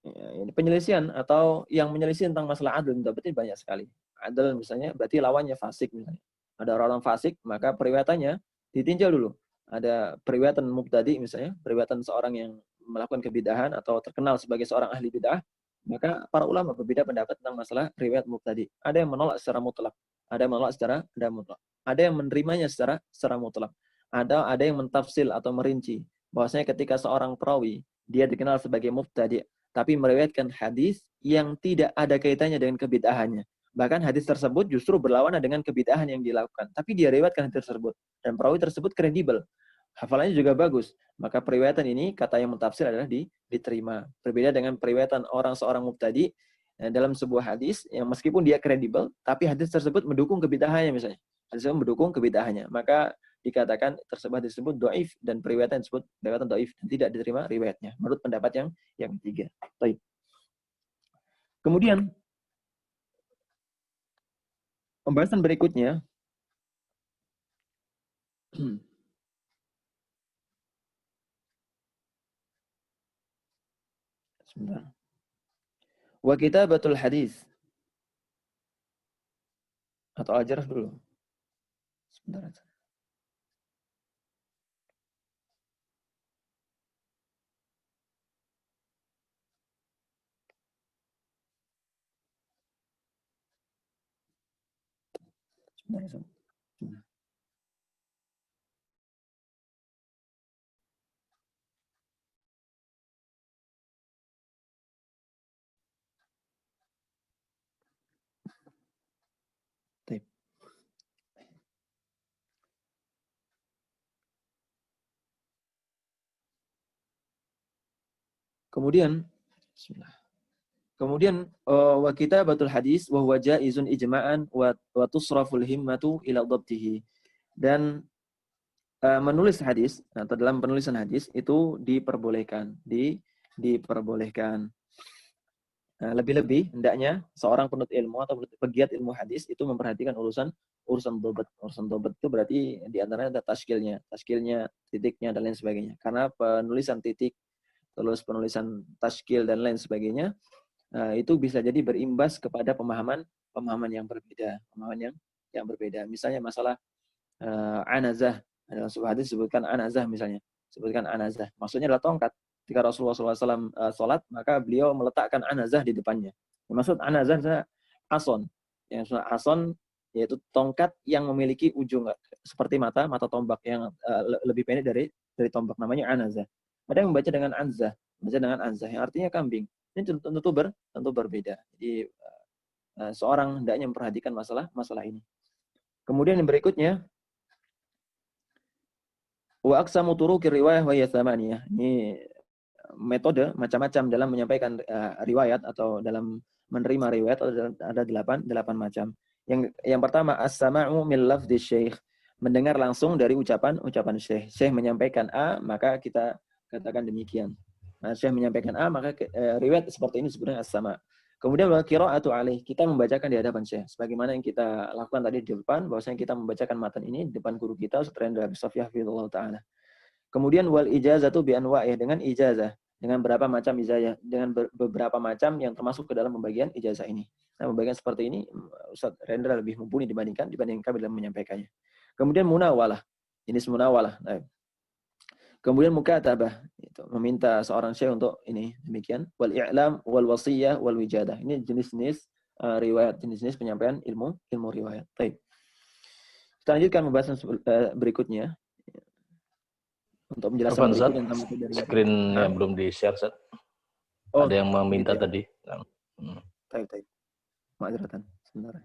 Ya, ini penyelesaian atau yang menyelisih tentang masalah adl berarti banyak sekali. Adl misalnya berarti lawannya fasik misalnya. Ada orang fasik, maka periwayatannya ditinjau dulu. Ada periwayatan mubtadi misalnya, periwayatan seorang yang melakukan kebidahan atau terkenal sebagai seorang ahli bidah, maka para ulama berbeda pendapat tentang masalah riwayat mubtadi. Ada yang menolak secara mutlak, ada yang menolak secara mutlak. Ada yang menerimanya secara mutlak. Ada yang mentafsil atau merinci bahwasanya ketika seorang perawi dia dikenal sebagai mubtadi, tapi meriwayatkan hadis yang tidak ada kaitannya dengan kebidahannya. Bahkan hadis tersebut justru berlawanan dengan kebidahan yang dilakukan. Tapi dia riwayatkan hadis tersebut. Dan perawi tersebut kredibel. Hafalannya juga bagus. Maka periwayatan ini, kata yang mentafsir adalah diterima. Berbeda dengan periwayatan seorang mubtadi dalam sebuah hadis, yang meskipun dia kredibel, tapi hadis tersebut mendukung kebidahannya misalnya. Hadis tersebut mendukung kebidahannya. Maka dikatakan disebut dhaif, dan periwayatan disebut periwayatan dhaif, dan tidak diterima riwayatnya. Menurut pendapat yang ketiga. Baik. Kemudian pembahasan berikutnya sebentar. Wa kitabatul hadis. Atau ajarah dulu. Sebentar. Sebentar. Kemudian wa kitabatul hadis wa huwa jaizun ijma'an wa tusraful himmatu ila dhabtihi. Dan menulis hadis atau dalam penulisan hadis itu diperbolehkan, diperbolehkan. Lebih-lebih hendaknya seorang penuntut ilmu atau pegiat ilmu hadis itu memperhatikan urusan dhabt. Urusan dhabt itu berarti di antaranya ada taskilnya, titiknya dan lain sebagainya. Karena penulisan titik, terus penulisan taskil dan lain sebagainya, itu bisa jadi berimbas kepada pemahaman yang berbeda, yang berbeda. Misalnya masalah anazah, dalam sebuah hadis disebutkan anazah misalnya, maksudnya adalah tongkat. Ketika Rasulullah SAW sholat, maka beliau meletakkan anazah di depannya. Maksud anazah adalah ason, ason yaitu tongkat yang memiliki ujung seperti mata tombak yang lebih pendek dari tombak, namanya anazah. Ada yang membaca dengan anzah, yang artinya kambing. Ini tentu berbeda. Jadi seorang hendaknya memperhatikan masalah ini. Kemudian yang berikutnya, wa aqsamu turuqi riwayah wa thamaniyah. Ini metode macam-macam dalam menyampaikan riwayat atau dalam menerima riwayat ada 8 macam. Yang pertama, as-sama'u min lafdzi syekh. Mendengar langsung dari ucapan syekh. Syekh menyampaikan A, maka kita katakan demikian. Nah, Syekh menyampaikan A, maka riwayat seperti ini sebenarnya as-sama'. Kemudian wa qira'atu alaih, kita membacakan di hadapan Syekh. Sebagaimana yang kita lakukan tadi di depan, bahwasanya kita membacakan matan ini di depan guru kita, Ustaz Rendra Bisofiyah Fidullah Ta'ala. Kemudian wal ijazatu bi anwa'ih, dengan ijazah, dengan berapa macam ijazah, dengan beberapa macam yang termasuk ke dalam pembagian ijazah ini. Nah, pembagian seperti ini Ustaz Rendra lebih mumpuni dibandingkan kami dalam menyampaikannya. Kemudian munawalah, jenis munawalah. Nah, kemudian mukatabah, itu meminta seorang syekh untuk ini demikian. Wal i'lam wal wasiyah wal wijadah. Ini jenis-jenis riwayat, jenis-jenis penyampaian ilmu riwayat. Baik. Kita lanjutkan pembahasan berikutnya untuk menjelaskan berikut tentang metode. Screen-nya belum di-share, Ustaz. Ada yang meminta gitu ya? Tadi. Baik. Ma'adzaratan. Sebentar.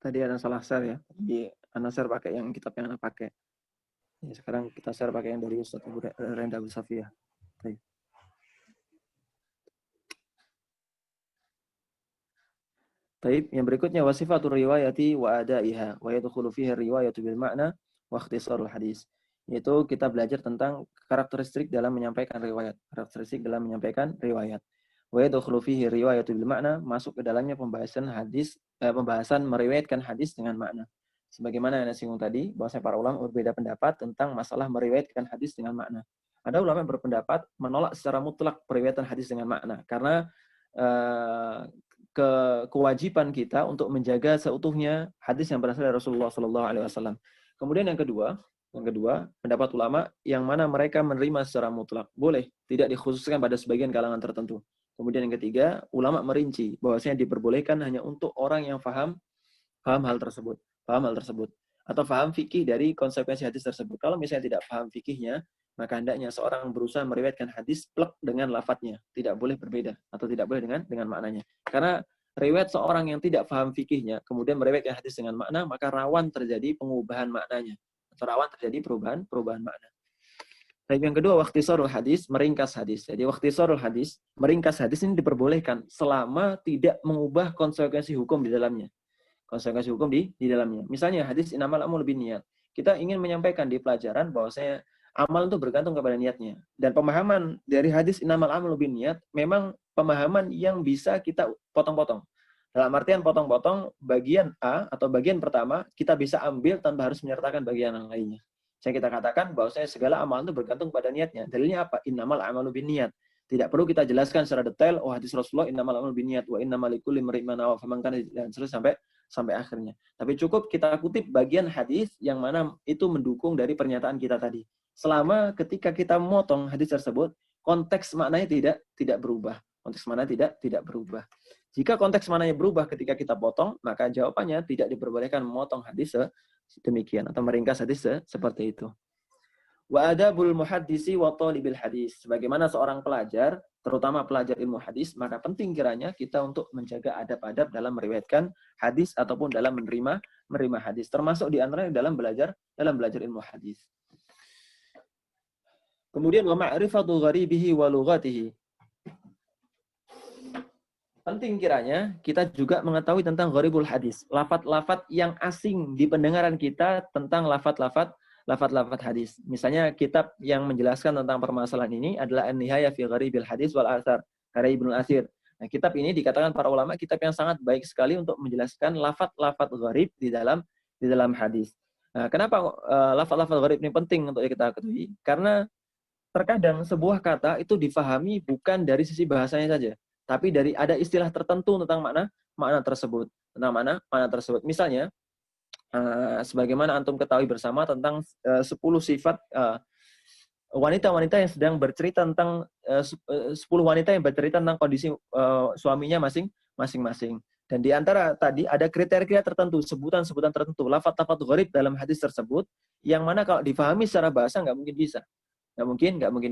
Tadi ada salah share ya. Jadi Ana share pakai yang kitab yang Ana pakai. Ya, sekarang kita share pakai yang dari Ustaz Renda Abdul Safiyah. Baik. Baik, yang berikutnya wasifatul riwayati wa adaiha wa yadkhulu fiha riwayatu bil ma'na wa ikhtisarul hadis. Yaitu kita belajar tentang karakteristik dalam menyampaikan riwayat. Karakteristik dalam menyampaikan riwayat. Wa yadkhulu fihi riwayatu bil ma'na, masuk ke dalamnya pembahasan hadis, pembahasan meriwayatkan hadis dengan makna. Sebagaimana yang saya singgung tadi, bahwa para ulama berbeda pendapat tentang masalah meriwayatkan hadis dengan makna. Ada ulama yang berpendapat menolak secara mutlak periwayatan hadis dengan makna karena kewajiban kita untuk menjaga seutuhnya hadis yang berasal dari Rasulullah SAW. Kemudian yang kedua, pendapat ulama yang mana mereka menerima secara mutlak, boleh, tidak dikhususkan pada sebagian kalangan tertentu. Kemudian yang ketiga, ulama merinci bahwasanya diperbolehkan hanya untuk orang yang paham hal tersebut, atau paham fikih dari konsekuensi hadis tersebut. Kalau misalnya tidak paham fikihnya, maka hendaknya seorang berusaha meriwayatkan hadis plek dengan lafadznya, tidak boleh berbeda atau tidak boleh dengan maknanya. Karena riwayat seorang yang tidak paham fikihnya kemudian meriwayatkan hadis dengan makna, maka rawan terjadi pengubahan maknanya, atau rawan terjadi perubahan makna. Baik, yang kedua, ikhtisarul hadis, meringkas hadis. Jadi ikhtisarul hadis, meringkas hadis ini diperbolehkan selama tidak mengubah konsekuensi hukum di dalamnya. Konsekuensi hukum di dalamnya. Misalnya hadis innamal a'malu binniyat. Kita ingin menyampaikan di pelajaran bahwasanya amal itu bergantung kepada niatnya. Dan pemahaman dari hadis innamal a'malu binniyat memang pemahaman yang bisa kita potong-potong. Dalam artian potong-potong bagian A atau bagian pertama kita bisa ambil tanpa harus menyertakan bagian yang lainnya. Saya kita katakan bahwasanya segala amal itu bergantung pada niatnya. Dalilnya apa? Innamal a'malu binniyat. Tidak perlu kita jelaskan secara detail, oh hadis Rasulullah innamal a'malu binniyat wa innamal likulli imri'in ma nawa faman kana, dan sampai akhirnya. Tapi cukup kita kutip bagian hadis yang mana itu mendukung dari pernyataan kita tadi. Selama ketika kita memotong hadis tersebut, konteks maknanya tidak berubah. Konteks maknanya tidak berubah. Jika konteks maknanya berubah ketika kita potong, maka jawabannya tidak diperbolehkan memotong hadis demikian atau meringkas hadis seperti itu. Wa adabul muhaddisi wa talibil hadis. Sebagaimana seorang pelajar, terutama pelajar ilmu hadis, maka penting kiranya kita untuk menjaga adab-adab dalam meriwayatkan hadis ataupun dalam menerima hadis, termasuk di antaranya dalam belajar ilmu hadis. Kemudian wa ma'rifatu gharibihi wa lughatihi. Penting kiranya kita juga mengetahui tentang gharibul hadis, lafaz-lafaz yang asing di pendengaran kita tentang lafaz-lafaz hadis. Misalnya kitab yang menjelaskan tentang permasalahan ini adalah An-Nihayah fi Gharibil Hadis wal Athar karya Ibnu Athir. Nah, kitab ini dikatakan para ulama kitab yang sangat baik sekali untuk menjelaskan lafaz-lafaz gharib di dalam hadis. Nah, kenapa lafaz-lafaz gharib ini penting untuk kita ketahui? Karena terkadang sebuah kata itu difahami bukan dari sisi bahasanya saja, tapi dari ada istilah tertentu tentang makna tersebut, Misalnya, sebagaimana antum ketahui bersama tentang 10 sifat wanita-wanita yang sedang bercerita tentang 10 wanita yang bercerita tentang kondisi suaminya masing-masing. Dan di antara tadi ada kriteria tertentu, sebutan-sebutan tertentu, lafaz-lafaz gharib dalam hadis tersebut, yang mana kalau difahami secara bahasa nggak mungkin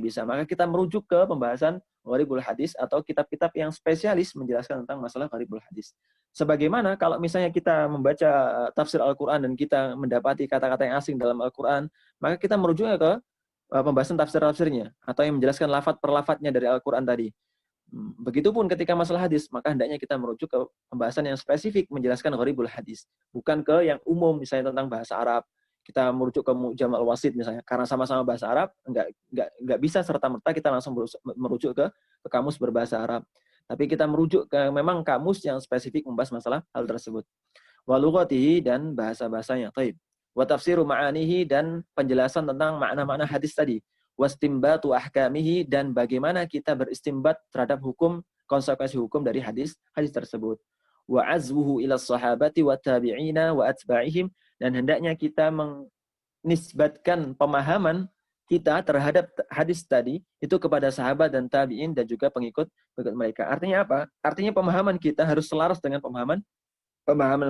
bisa. Maka kita merujuk ke pembahasan gharibul hadis atau kitab-kitab yang spesialis menjelaskan tentang masalah gharibul hadis. Sebagaimana kalau misalnya kita membaca tafsir Al-Quran dan kita mendapati kata-kata yang asing dalam Al-Quran, maka kita merujuknya ke pembahasan tafsir-tafsirnya atau yang menjelaskan lafaz per lafaznya dari Al-Quran tadi. Begitupun ketika masalah hadis, maka hendaknya kita merujuk ke pembahasan yang spesifik menjelaskan gharibul hadis, bukan ke yang umum misalnya tentang bahasa Arab. Kita merujuk ke Mu'jam al-Wasit misalnya, karena sama-sama bahasa Arab, enggak bisa serta-merta kita langsung merujuk ke kamus berbahasa Arab. Tapi kita merujuk ke memang kamus yang spesifik membahas masalah hal tersebut. Wa lughatihi, dan bahasa-bahasanya. Taib. Wa tafsiru ma'anihi, dan penjelasan tentang makna-makna hadis tadi. Wa istimbatu ahkamihi, dan bagaimana kita beristimbat terhadap konsekuensi hukum dari hadis tersebut. Wa azwuhu ila sahabati wa tabi'ina wa atba'ihim, dan hendaknya kita menisbatkan pemahaman kita terhadap hadis tadi itu kepada sahabat dan tabi'in dan juga pengikut mereka. Artinya apa? Artinya pemahaman kita harus selaras dengan pemahaman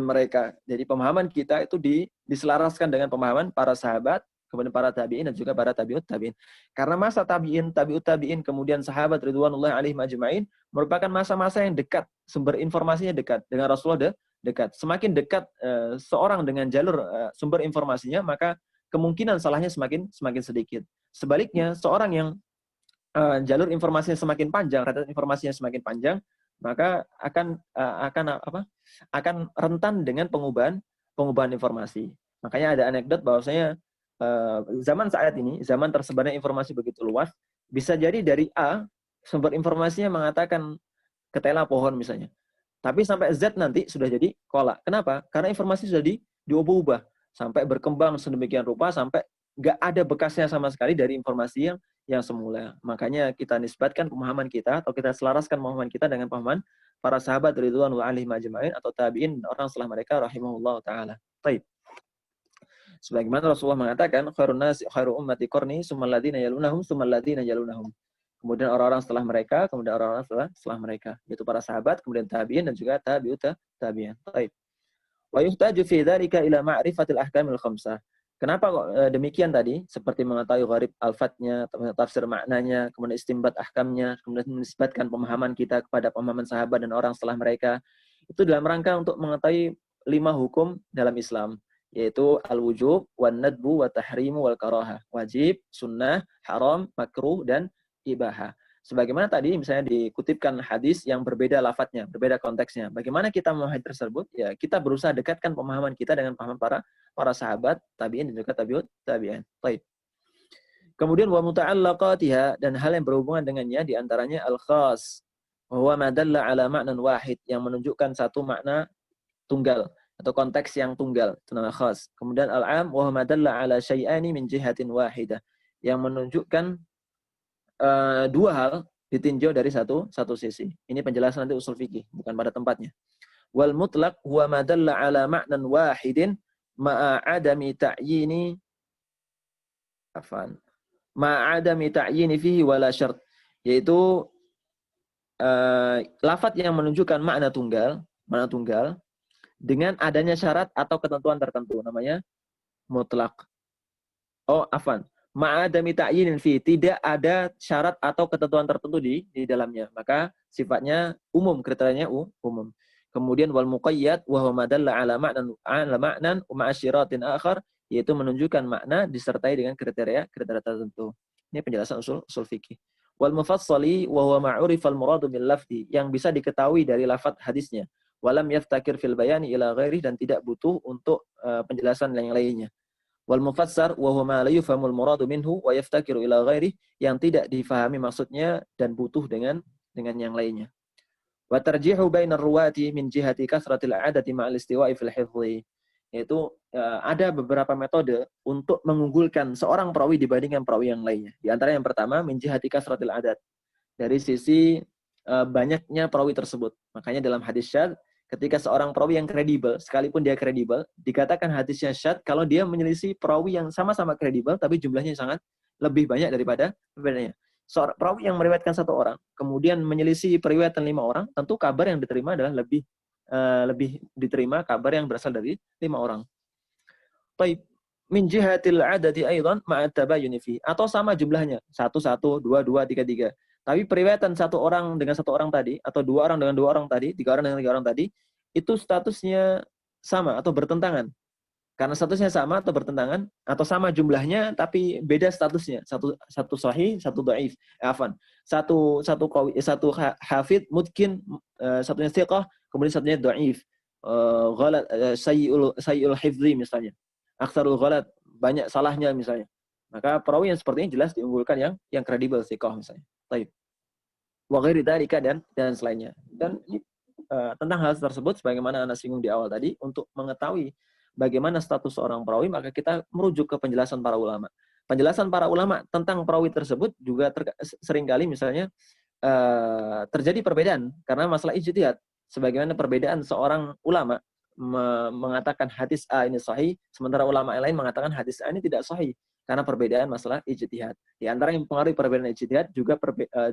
mereka. Jadi pemahaman kita itu diselaraskan dengan pemahaman para sahabat, kemudian para tabi'in dan juga para tabi'ut tabi'in. Karena masa tabi'in, tabi'ut tabi'in, kemudian sahabat ridwanullahi alaihim ajma'in merupakan masa-masa yang dekat, sumber informasinya dekat dengan Rasulullah dekat. Semakin dekat seorang dengan jalur sumber informasinya, maka kemungkinan salahnya semakin sedikit. Sebaliknya, seorang yang jalur informasinya semakin panjang, rentetan informasinya semakin panjang, maka akan rentan dengan pengubahan informasi. Makanya ada anekdot bahwasanya zaman saat ini, zaman tersebarnya informasi begitu luas, bisa jadi dari A sumber informasinya mengatakan ketela pohon misalnya. Tapi sampai Z nanti sudah jadi kolak. Kenapa? Karena informasi sudah diubah-ubah. Sampai berkembang sedemikian rupa, sampai nggak ada bekasnya sama sekali dari informasi yang semula. Makanya kita nisbatkan pemahaman kita, atau kita selaraskan pemahaman kita dengan pemahaman para sahabat ridwanullah alaihim ajma'in, atau tabi'in, orang setelah mereka rahimahullah ta'ala. Baik. Sebagaimana Rasulullah mengatakan, khairu ummati qarni, summal ladzina yalunahum, summal ladzina yalunahum. Kemudian orang-orang setelah mereka, kemudian orang-orang setelah mereka, yaitu para sahabat, kemudian tabi'in, dan juga tabi'ut tabi'in. Baik. Wa yuhtaju fi dzalika ila ma'rifatil ahkamil khamsah. Kenapa kok demikian tadi? Seperti mengetahui gharib al-fatnya, tafsir maknanya, kemudian istimbat ahkamnya, kemudian menisbatkan pemahaman kita kepada pemahaman sahabat dan orang setelah mereka. Itu dalam rangka untuk mengetahui 5 hukum dalam Islam, yaitu al-wujub, wan-nadbu, wa tahrimu, wal karahah. Wajib, sunnah, haram, makruh, dan ibahah. Sebagaimana tadi misalnya dikutipkan hadis yang berbeda lafadznya, berbeda konteksnya. Bagaimana kita memahami tersebut? Ya, kita berusaha dekatkan pemahaman kita dengan pemahaman para sahabat, tabi'in, dan juga tabi'ut tabi'in. Baik. Kemudian wa muta'allaqatiha, dan hal yang berhubungan dengannya diantaranya al-khas, wa ma dalla ala ma'nan wahid, yang menunjukkan satu makna tunggal atau konteks yang tunggal, itu nama khas. Kemudian al-am, wa ma dalla ala syai'ani min jihatin wahidah, yang menunjukkan dua hal ditinjau dari satu sisi. Ini penjelasan nanti usul fikih, bukan pada tempatnya. Wal mutlaq huwa ma dalla ala ma'nan wahidin ma'a adami ta'yini fihi wala syart, yaitu lafaz yang menunjukkan makna tunggal dengan adanya syarat atau ketentuan tertentu, namanya mutlaq. Ma'adami ta'yinin fi, tidak ada syarat atau ketentuan tertentu di dalamnya, maka sifatnya umum, kriterianya umum. Kemudian wal muqayyad wa huwa madalla ala ma'nan wa ma'asyiratin akhar, yaitu menunjukkan makna disertai dengan kriteria tertentu. Ini penjelasan usul fikih. Wal mufassali wa huwa ma'urifal muradu bil lafzi, yang bisa diketahui dari lafaz hadisnya. Walam yaftakir fil bayani ila ghairi, dan tidak butuh untuk penjelasan yang lainnya. Wal mufassar wa huwa ma la yufhamul muradu minhu wa yaftakiru ila ghairi, yang tidak difahami maksudnya dan butuh dengan yang lainnya. Wa tarjihu bainar ruwati min jihati kasratil adati ma'al istiwa'i fil hifdhi, yaitu ada beberapa metode untuk mengunggulkan seorang perawi dibandingkan perawi yang lainnya. Di antara yang pertama, min jihati kasratil adat, dari sisi banyaknya perawi tersebut. Makanya dalam hadis syadz, ketika seorang perawi yang kredibel, sekalipun dia kredibel, dikatakan hadisnya syadz kalau dia menyelisih perawi yang sama-sama kredibel, tapi jumlahnya sangat lebih banyak daripada bedanya. Seorang perawi yang meriwayatkan 1 orang, kemudian menyelisih periwayatan 5 orang, tentu kabar yang diterima adalah lebih diterima kabar yang berasal dari 5 orang. Baik, min jihatil adati aidan ma'at tabayyuni fi, atau sama jumlahnya, 1, 1, 2, 2, 3, 3. Tapi periwayatan 1 orang dengan 1 orang tadi, atau 2 orang dengan 2 orang tadi, 3 orang dengan 3 orang tadi, itu statusnya sama atau bertentangan. Karena statusnya sama atau bertentangan, atau sama jumlahnya tapi beda statusnya. Satu sahih, satu dhaif. Satu hafidh mungkin, satunya thiqah, kemudian satunya dhaif. Ghalat, sayyi'ul hifdzi misalnya. Aktsarul ghalat, banyak salahnya misalnya. Maka perawi yang seperti ini jelas diunggulkan yang kredibel, thiqah misalnya. Baik. Wa ghairi dzalika, dan selainnya. Dan tentang hal tersebut sebagaimana Anda singgung di awal tadi, untuk mengetahui bagaimana status seorang perawi, maka kita merujuk ke penjelasan para ulama. Penjelasan para ulama tentang perawi tersebut juga seringkali misalnya terjadi perbedaan karena masalah ijtihad. Sebagaimana perbedaan seorang ulama mengatakan hadis A ini sahih, sementara ulama yang lain mengatakan hadis A ini tidak sahih karena perbedaan masalah ijtihad. Di antara yang mempengaruhi perbedaan ijtihad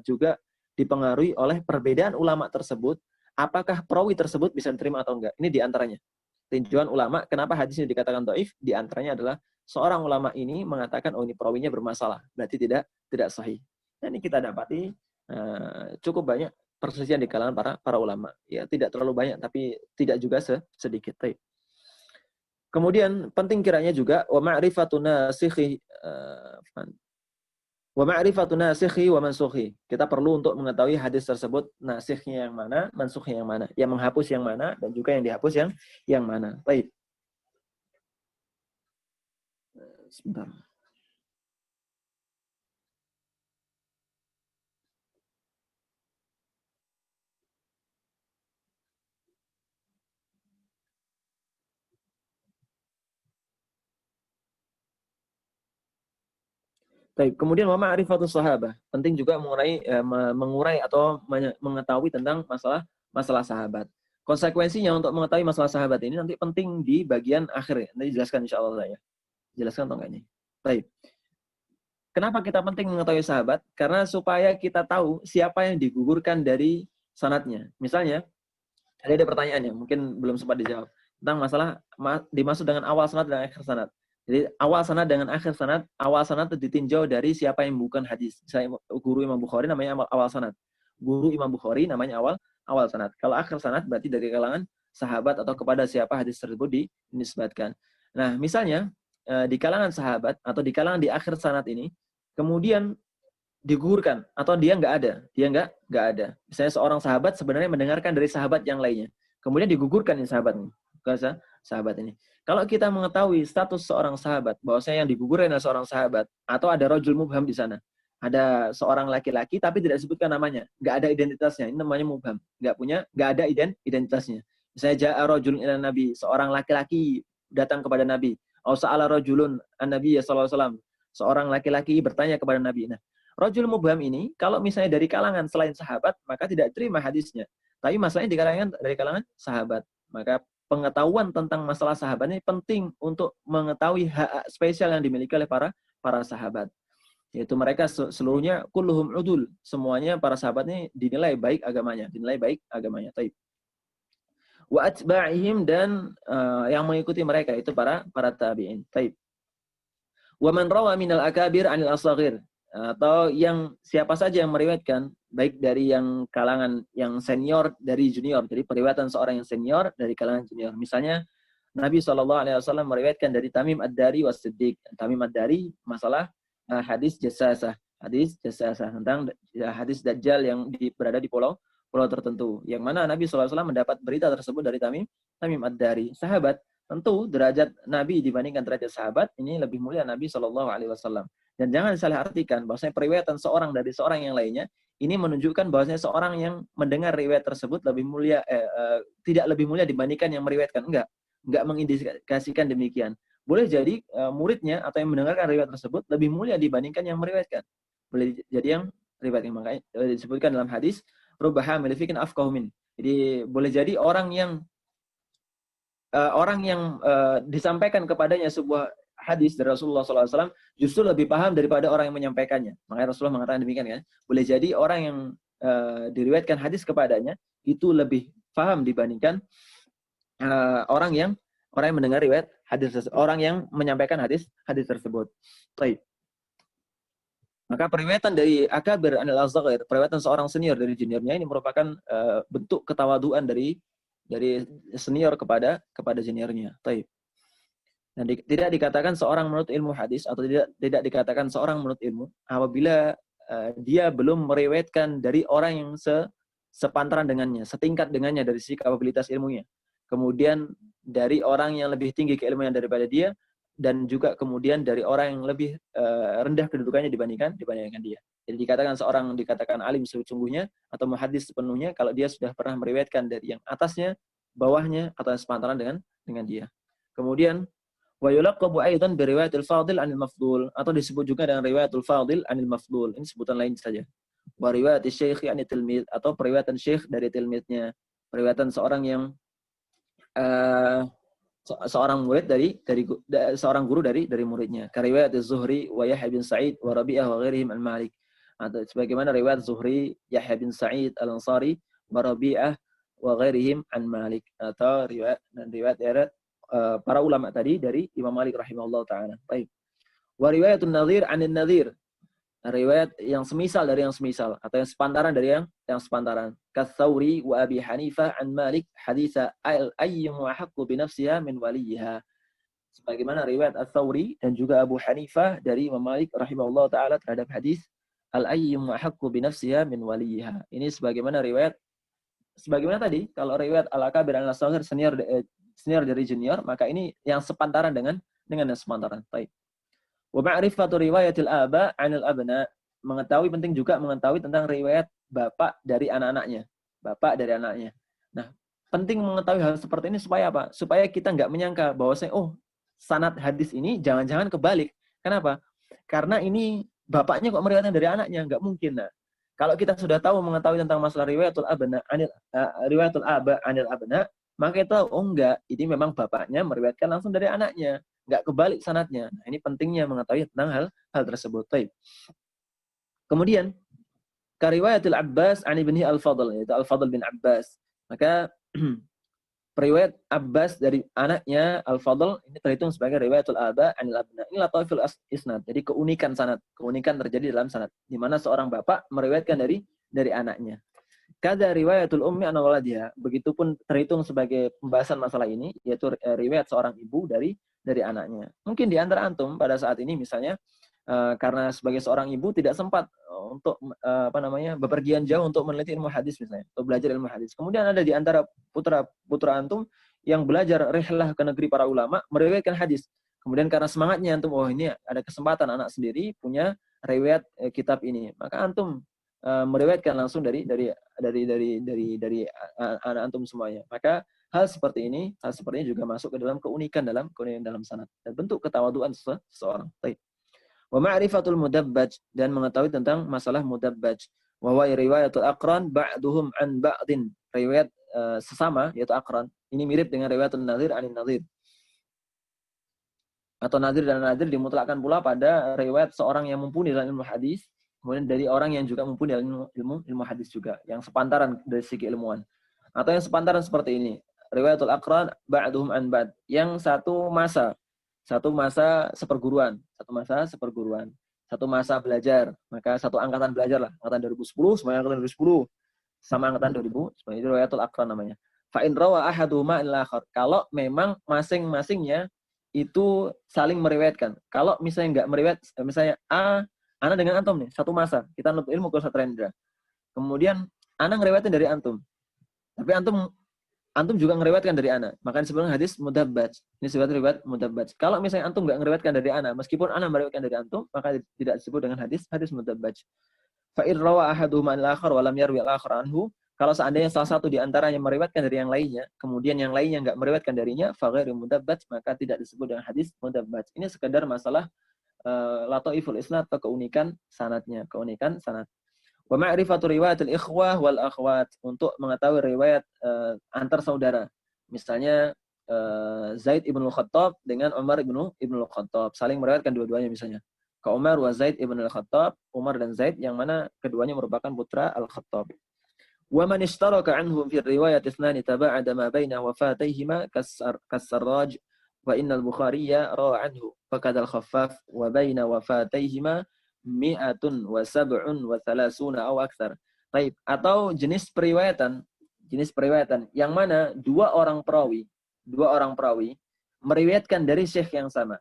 juga dipengaruhi oleh perbedaan ulama tersebut, apakah perawi tersebut bisa diterima atau enggak. Ini di antaranya. Tinjauan ulama, kenapa hadis ini dikatakan dhaif? Di antaranya adalah seorang ulama ini mengatakan, oh ini perawinya bermasalah, berarti tidak sahih. Dan ini kita dapati cukup banyak perselisihan di kalangan para ulama. Ya, tidak terlalu banyak tapi tidak juga sedikit. Kemudian penting kiranya juga wa ma'rifatun nasikhi wa mansukhi. Kita perlu untuk mengetahui hadis tersebut nasikhnya yang mana, mansukhnya yang mana, yang menghapus yang mana dan juga yang dihapus yang mana. Baik. Sebentar. Baik, kemudian wa ma'rifatus sahabah. Penting juga mengurai atau mengetahui tentang masalah sahabat. Konsekuensinya untuk mengetahui masalah sahabat ini nanti penting di bagian akhir ya. Nanti jelaskan insyaallah ya. Jelaskan atau enggak ini? Baik. Kenapa kita penting mengetahui sahabat? Karena supaya kita tahu siapa yang digugurkan dari sanadnya. Misalnya, ada pertanyaannya, mungkin belum sempat dijawab tentang masalah dimaksud dengan awal sanad dan akhir sanad. Jadi awal sanad dengan akhir sanad, awal sanad itu ditinjau dari siapa yang bukan hadis. Misalnya guru Imam Bukhari namanya awal sanad. Guru Imam Bukhari namanya awal sanad. Kalau akhir sanad berarti dari kalangan sahabat atau kepada siapa hadis tersebut dinisbatkan. Nah, misalnya di kalangan sahabat atau di kalangan di akhir sanad ini, kemudian digugurkan atau dia nggak ada. Misalnya seorang sahabat sebenarnya mendengarkan dari sahabat yang lainnya, kemudian digugurkan ini sahabat ini. Kalau kita mengetahui status seorang sahabat, bahwasanya yang digugurkan adalah seorang sahabat, atau ada rajul mubham di sana, ada seorang laki-laki tapi tidak disebutkan namanya, nggak ada identitasnya, ini namanya mubham, nggak ada identitasnya. Misalnya ja'a rajulun ila nabi, seorang laki-laki datang kepada Nabi, au sa'ala rajulun an-nabiy sallallahu alaihi wasallam, seorang laki-laki bertanya kepada Nabi. Nah, rajul mubham ini kalau misalnya dari kalangan selain sahabat, maka tidak terima hadisnya. Tapi masalahnya dari kalangan sahabat, maka pengetahuan tentang masalah sahabat ini penting untuk mengetahui hak spesial yang dimiliki oleh para sahabat. Yaitu mereka seluruhnya kulluhum udul, semuanya para sahabat ini dinilai baik agamanya. Taib. Wa atba'ihim dan yang mengikuti mereka itu para tabi'in. Taib. Wa man rawa minal akabir 'anil asghir, atau yang siapa saja yang meriwayatkan baik dari yang kalangan yang senior dari junior, jadi periwayatan seorang yang senior dari kalangan junior. Misalnya Nabi SAW meriwayatkan dari Tamim Ad-Dari was Siddiq. Tamim Ad-Dari masalah hadis jasasah tentang hadis Dajjal yang berada di pulau tertentu. Yang mana Nabi SAW mendapat berita tersebut dari Tamim Ad-Dari, sahabat. Tentu derajat Nabi dibandingkan derajat sahabat ini lebih mulia Nabi SAW. Dan jangan salah artikan bahwasanya periwayatan seorang dari seorang yang lainnya ini menunjukkan bahwasanya seorang yang mendengar riwayat tersebut lebih mulia, tidak lebih mulia dibandingkan yang meriwayatkan. Enggak mengindikasikan demikian. Boleh jadi muridnya atau yang mendengarkan riwayat tersebut lebih mulia dibandingkan yang meriwayatkan. Boleh jadi yang riwayatkan, makanya disebutkan dalam hadis rubaha milifikin afqahu min. Jadi boleh jadi orang yang disampaikan kepadanya sebuah hadis dari Rasulullah SAW justru lebih paham daripada orang yang menyampaikannya. Makanya Rasulullah mengatakan demikian kan. Boleh jadi orang yang diriwayatkan hadis kepadanya itu lebih paham dibandingkan orang yang mendengar riwayat hadis, orang yang menyampaikan hadis tersebut. Baik. Maka periwayatan dari akabir anil asghar, periwayatan seorang senior dari juniornya ini merupakan bentuk ketawaduan dari senior kepada juniornya. Baik. Dan tidak dikatakan seorang menurut ilmu hadis atau tidak dikatakan seorang menurut ilmu apabila dia belum meriwayatkan dari orang yang sepantaran dengannya, setingkat dengannya dari sisi kapabilitas ilmunya. Kemudian dari orang yang lebih tinggi keilmuan daripada dia, dan juga kemudian dari orang yang lebih rendah kedudukannya dibandingkan dia. Jadi dikatakan alim sesungguhnya atau muhaddis sepenuhnya kalau dia sudah pernah meriwayatkan dari yang atasnya, bawahnya atau sepantaran dengan dia. Kemudian wa yulaqabu aidan bi riwayatil fadil 'anil mafdul, atau disebut juga dengan riwayatul fadil 'anil mafdul. Ini sebutan lain saja. Wa riwayatil syekh 'anil tilmid, atau periwayatan syekh dari tilmidnya. Periwayatan seorang yang seorang murid dari seorang guru dari muridnya. Ka riwayat Az-Zuhri wa Yahya bin Sa'id wa Rabi'ah wa ghairihim al-Malik. Atau sebagaimana riwayat Zuhri, Yahya bin Sa'id al-Ansari, wa Rabi'ah wa ghairihim an Malik, atau riwayat para ulama tadi dari Imam Malik rahimahullah taala. Baik. Wa riwayatun nadhir 'anil nadhir. riwayat yang semisal dari yang semisal atau yang sepantaran dari yang sepantaran. Katsauri wa Abi Hanifah an Malik haditsa ayyuhu haqqu bi nafsiha min waliha. Sebagaimana riwayat Ats-Tsauri dan juga Abu Hanifah dari Imam Malik rahimahullah taala terhadap hadis al-ayyuhu haqqu bi nafsiha min waliha. Ini sebagaimana tadi kalau riwayat al-akabir dan al-saghir senior dari junior, maka ini yang sepantaran dengan yang sepantaran. Baik. Wa ma'rifatu riwayatil aba 'anil abna, penting juga mengetahui tentang riwayat bapak dari anak-anaknya. Bapak dari anaknya. Nah, penting mengetahui hal seperti ini supaya apa? Supaya kita nggak menyangka bahwasanya sanad hadis ini jangan-jangan kebalik. Kenapa? Karena ini bapaknya kok meriwayatkan dari anaknya, nggak mungkin. Nah, kalau kita sudah tahu mengetahui tentang masalah riwayatul aba 'anil abna, maka kita enggak, ini memang bapaknya meriwayatkan langsung dari anaknya. Nggak kebalik sanadnya. Nah, ini pentingnya mengetahui tentang hal tersebut. Baik. Kemudian kariwayatul Abbas an ibnihi Al-Fadl, yaitu Al-Fadl bin Abbas. Maka periwayat Abbas dari anaknya Al-Fadl ini terhitung sebagai riwayatul aba anil abna. Ini lataiful isnad. Jadi keunikan sanad, keunikan terjadi dalam sanad di mana seorang bapak meriwayatkan dari anaknya. Kada riwayatul ummi an waladiha. Begitupun terhitung sebagai pembahasan masalah ini, yaitu riwayat seorang ibu dari anaknya. Mungkin di antara antum pada saat ini misalnya karena sebagai seorang ibu tidak sempat untuk bepergian jauh untuk meneliti ilmu hadis misalnya, atau belajar ilmu hadis. Kemudian ada di antara putra antum yang belajar rihlah ke negeri para ulama meriwayatkan hadis. Kemudian karena semangatnya antum, ini ada kesempatan anak sendiri punya riwayat kitab ini, maka antum meriwayatkan langsung dari anak antum semuanya. Maka hal seperti ini juga masuk ke dalam keunikan dalam sanad dan bentuk ketawaduan seseorang. Baik. Wa ma'rifatul mudabbaj, dan mengetahui tentang masalah mudabbaj. Wa huwa riwayatul aqran ba'duhum an ba'din. Riwayat sesama yaitu aqran. Ini mirip dengan riwayatul nadhir anin nadhir. Atau nadhir dan nadhir dimutlakkan pula pada riwayat seorang yang mumpuni dalam ilmu hadis, kemudian dari orang yang juga mumpuni dalam ilmu hadis juga, yang sepantaran dari segi ilmuwan. Atau yang sepantaran seperti ini. Riwayatul aqran ba'duhum an ba'd. Yang satu masa seperguruan, satu masa belajar, maka satu angkatan belajar lah, angkatan 2010, semuanya angkatan 2010, sama angkatan 2000, sebenarnya itu riwayatul aqran namanya. Fa in rawa ahaduhuma al-akhar, kalau memang masing-masingnya itu saling meriwayatkan. Kalau misalnya enggak meriwayat, misalnya ana dengan antum nih, satu masa, kita nuntut ilmu ke Satrendra. Kemudian ana ngeriwayatin dari antum. Tapi antum juga ngeriwayatkan dari ana. Maka disebut hadis mudabbaj. Ini disebut riwayat mudabbaj. Kalau misalnya antum enggak ngeriwayatkan dari ana, meskipun ana meriwayatkan dari antum, maka tidak disebut dengan hadis mudabbaj. Fa in rawa ahaduhuma al-akhar wa lam yarwi al-akhar anhu, kalau seandainya salah satu di antaranya meriwayatkan dari yang lainnya, kemudian yang lainnya enggak meriwayatkan darinya, fa ghairu mudabbaj, maka tidak disebut dengan hadis mudabbaj. Ini sekedar masalah lataiful isnad atau keunikan sanadnya, keunikan sanad. Wa ma'rifatu riwayatil ikhwah wal akhwat, untuk mengetahui riwayat antar saudara. Misalnya Zaid ibn al-Khattab dengan Umar ibn al-Khattab saling meriwayatkan dua-duanya misalnya. Ka Umar wa Zaid ibn al-Khattab, Umar dan Zaid yang mana keduanya merupakan putra al-Khattab. Wa man ishtaraka anhum fi riwayat itsnani taba'ada ma baina wafatayhima kas-Sarraj wa innal Bukhariya rawa anhu fakadal khaffaf wa baina wafatayhima 137 aw aktsar. Baik, atau jenis periwayatan yang mana dua orang perawi meriwayatkan dari syekh yang sama.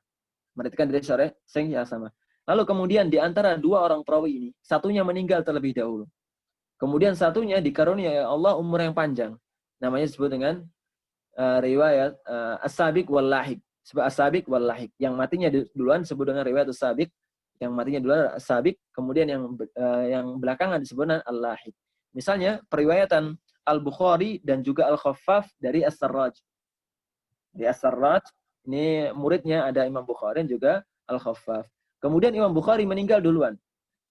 Lalu kemudian di antara dua orang perawi ini, satunya meninggal terlebih dahulu. Kemudian satunya dikaruniai Allah umur yang panjang. Namanya disebut dengan riwayat as-sabiq wal lahiq. Sebab as-sabiq wal lahiq. Yang matinya duluan disebut dengan riwayat as-sabiq. Yang matinya duluan as-sabiq, kemudian yang belakangan disebut dengan al-lahiq. Misalnya periwayatan Al-Bukhari dan juga Al-Khaffaf dari As-Sarraj. Di As-Sarraj ini muridnya ada Imam Bukhari dan juga Al-Khaffaf. Kemudian Imam Bukhari meninggal duluan.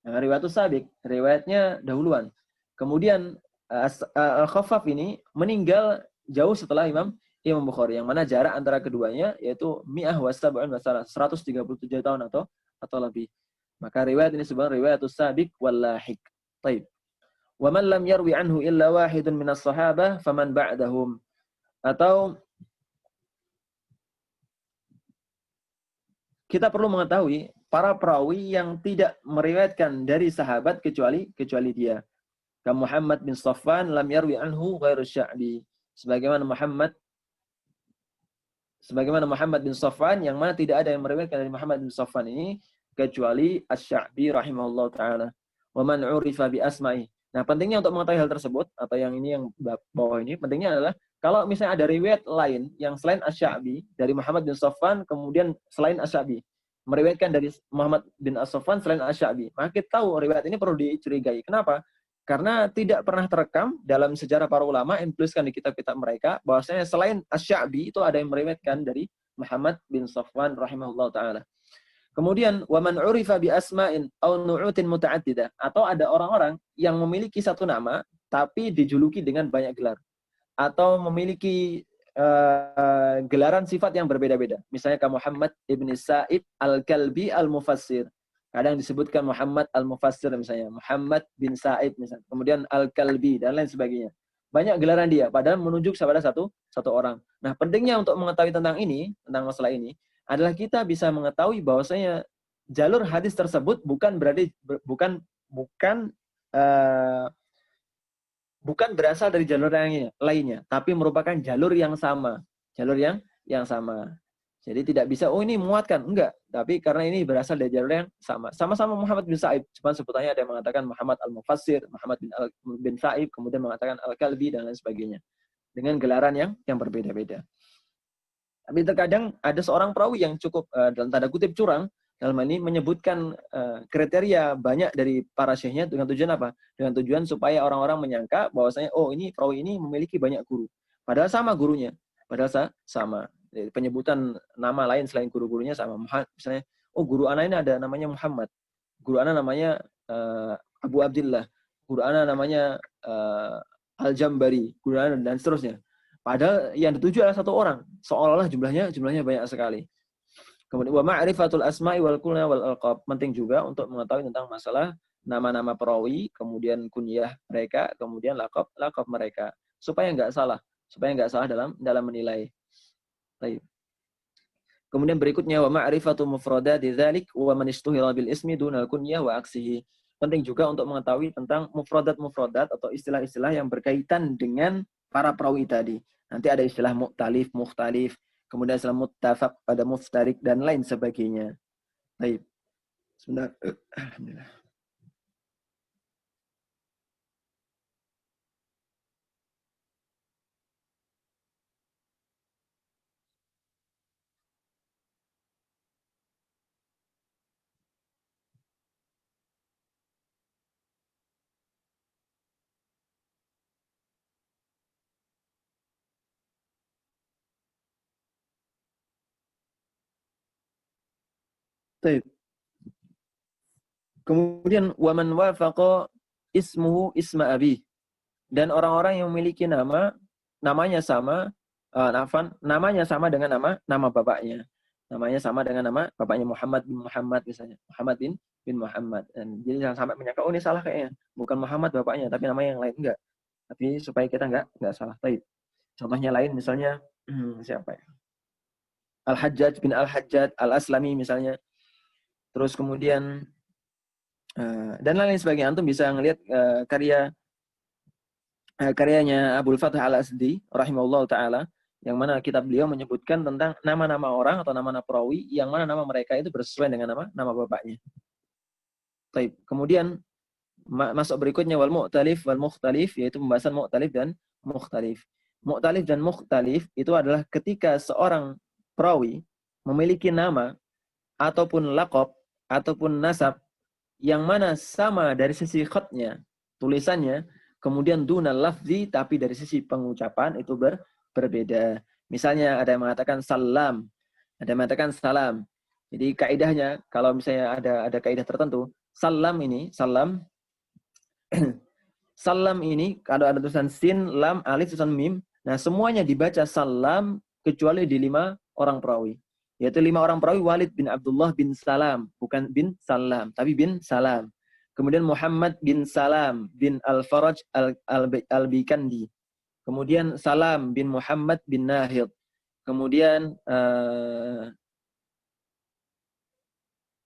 Nah, riwayat as-sabiq, riwayatnya dahuluan. Kemudian Al-Khaffaf ini meninggal jauh setelah Imam Bukhari, yang mana jarak antara keduanya yaitu 137 tahun atau lebih. Maka riwayat ini sebenarnya riwayatus sabiq wal lahiq. Baik. Wa man lam yarwi anhu illa wahidun minas sahabah faman ba'dahum. Atau kita perlu mengetahui para perawi yang tidak meriwayatkan dari sahabat kecuali dia. Ka Muhammad bin Safwan lam yarwi anhu ghairu Sya'bi. Sebagaimana Muhammad bin Safwan yang mana tidak ada yang meriwayatkan dari Muhammad bin Safwan ini kecuali Asy-Sya'bi rahimahullah taala. Wa man 'urifa bi asma'i. Nah, pentingnya untuk mengetahui hal tersebut atau yang ini yang bawah ini pentingnya adalah kalau misalnya ada riwayat lain yang selain Asy-Sya'bi dari Muhammad bin Safwan kemudian selain Asy-Sya'bi meriwayatkan dari Muhammad bin Safwan selain Asy-Sya'bi, maka kita tahu riwayat ini perlu dicurigai. Kenapa? Karena tidak pernah terekam dalam sejarah para ulama yang dituliskan di kitab-kitab mereka bahwasanya selain Asy-Sya'bi itu ada yang meriwayatkan dari Muhammad bin Safwan rahimahullah taala. Kemudian wa man 'urifa bi asma'in aw nu'utin muta'addidah, atau ada orang-orang yang memiliki satu nama tapi dijuluki dengan banyak gelar atau memiliki gelaran sifat yang berbeda-beda. Misalnya kayak Muhammad ibn Sa'ib al-Kalbi al-Mufassir. Kadang disebutkan Muhammad al-Mufassir misalnya, Muhammad bin Sa'ib misalnya, kemudian al-Kalbi dan lain sebagainya. Banyak gelaran dia, padahal menunjuk kepada satu orang. Nah, pentingnya untuk mengetahui tentang masalah ini, adalah kita bisa mengetahui bahwasanya jalur hadis tersebut bukan berasal dari jalur yang lainnya, tapi merupakan jalur yang sama. Jadi tidak bisa, ini muatkan. Enggak. Tapi karena ini berasal dari jalur yang sama. Sama-sama Muhammad bin Sa'ib. Cuma sebutannya ada yang mengatakan Muhammad al-Mufassir, Muhammad bin Sa'ib, kemudian mengatakan al-Kalbi, dan lain sebagainya. Dengan gelaran yang berbeda-beda. Tapi terkadang ada seorang perawi yang cukup, dalam tanda kutip, curang. Dalam ini menyebutkan kriteria banyak dari para syekhnya dengan tujuan apa? Dengan tujuan supaya orang-orang menyangka bahwasanya ini perawi ini memiliki banyak guru. Padahal sama gurunya. Sama. Penyebutan nama lain selain guru-gurunya sama. Misalnya, guru ana ini ada namanya Muhammad. Guru ana namanya Abu Abdillah. Guru ana namanya Al-Jambari. Guru ana dan seterusnya. Padahal yang dituju adalah satu orang. Seolah-olah jumlahnya banyak sekali. Kemudian wa ma'rifatul asma'i wal kunya wal alqab, penting juga untuk mengetahui tentang masalah nama-nama perawi, kemudian kunyah mereka, kemudian laqab mereka, supaya enggak salah dalam menilai. Baik. Kemudian berikutnya wa ma'rifatu mufradati dzalik wa man istuhira bil ismi dunal kunyah wa aksihi. Penting juga untuk mengetahui tentang mufradat atau istilah-istilah yang berkaitan dengan para perawi tadi. Nanti ada istilah mu'talif, mukhtalif, kemudian istilah muttafaq pada muftarik dan lain sebagainya. Baik. Sebentar. Alhamdulillah. Baik. Kemudian waman wafaqa ismuhu isma abi, dan orang-orang yang memiliki namanya sama dengan nama bapaknya. Namanya sama dengan nama bapaknya Muhammad bin Muhammad misalnya. Muhammad bin Muhammad. Dan jadi jangan sampai menyangka ini salah kayaknya. Bukan Muhammad bapaknya tapi nama yang lain, enggak. Tapi supaya kita enggak salah. Baik. Contohnya lain misalnya siapa ya? Al-Hajjaj bin Al-Hajjaj Al-Aslami misalnya. Terus kemudian dan lain sebagainya. Antum bisa ngelihat karyanya Abul Fathah Al-Asdi rahimahullah taala, yang mana kitab beliau menyebutkan tentang nama-nama orang atau nama-nama perawi yang mana nama mereka itu bersesuaian dengan nama bapaknya. Baik. Kemudian masuk berikutnya wal mu'talif wal mukhtalif, yaitu pembahasan mu'talif dan mukhtalif. Mu'talif dan mukhtalif itu adalah ketika seorang perawi memiliki nama ataupun laqab ataupun nasab yang mana sama dari sisi khatnya, tulisannya, kemudian dunal lafzi, tapi dari sisi pengucapan itu berbeda. Misalnya ada yang mengatakan salam, ada yang mengatakan salam. Jadi kaidahnya kalau misalnya ada kaidah tertentu, salam ini kalau ada tulisan sin, lam, alif, tulisan mim, nah semuanya dibaca salam kecuali di 5 orang perawi. Yaitu 5 orang perawi, Walid bin Abdullah bin Salam, bukan bin Salam, tapi bin Salam. Kemudian Muhammad bin Salam bin Al-Faraj Al-Bikandi. Kemudian Salam bin Muhammad bin Nahid. Kemudian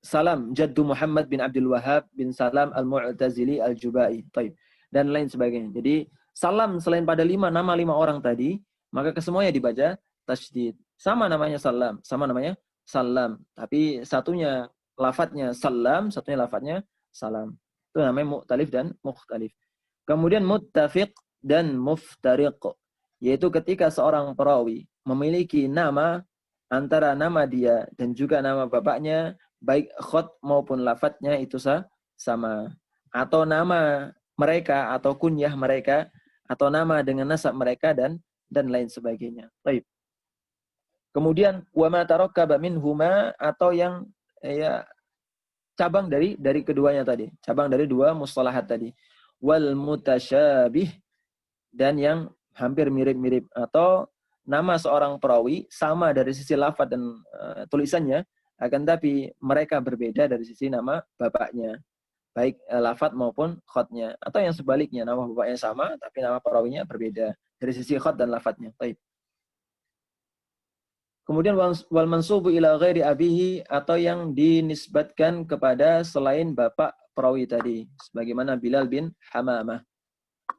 Salam Jaddu Muhammad bin Abdul Wahhab bin Salam Al-Mu'tazili Al-Jubai. Taib. Dan lain sebagainya. Jadi salam selain pada 5 nama 5 orang tadi, maka kesemuanya dibaca tasydid. Sama namanya salam, sama namanya salam. Tapi satunya lafadznya salam, satunya lafadznya salam. Itu namanya mu'talif dan mukhtalif. Kemudian muttafiq dan muftariq, yaitu ketika seorang perawi memiliki nama antara nama dia dan juga nama bapaknya, baik khot maupun lafadznya itu sama. Atau nama mereka atau kunyah mereka atau nama dengan nasab mereka dan lain sebagainya. Baik. Kemudian wa ma tarakkaba minhuma, atau yang cabang dari keduanya tadi, cabang dari dua mustalahat tadi. Wal mutasyabih, dan yang hampir mirip-mirip, atau nama seorang perawi sama dari sisi lafaz dan tulisannya, akan tapi mereka berbeda dari sisi nama bapaknya, baik lafaz maupun khotnya, atau yang sebaliknya, nama bapaknya sama tapi nama perawinya berbeda dari sisi khot dan lafaznya. Baik. Kemudian wal mansubu ila ghairi abihi, atau yang dinisbatkan kepada selain bapak perawi tadi, sebagaimana Bilal bin Hamamah.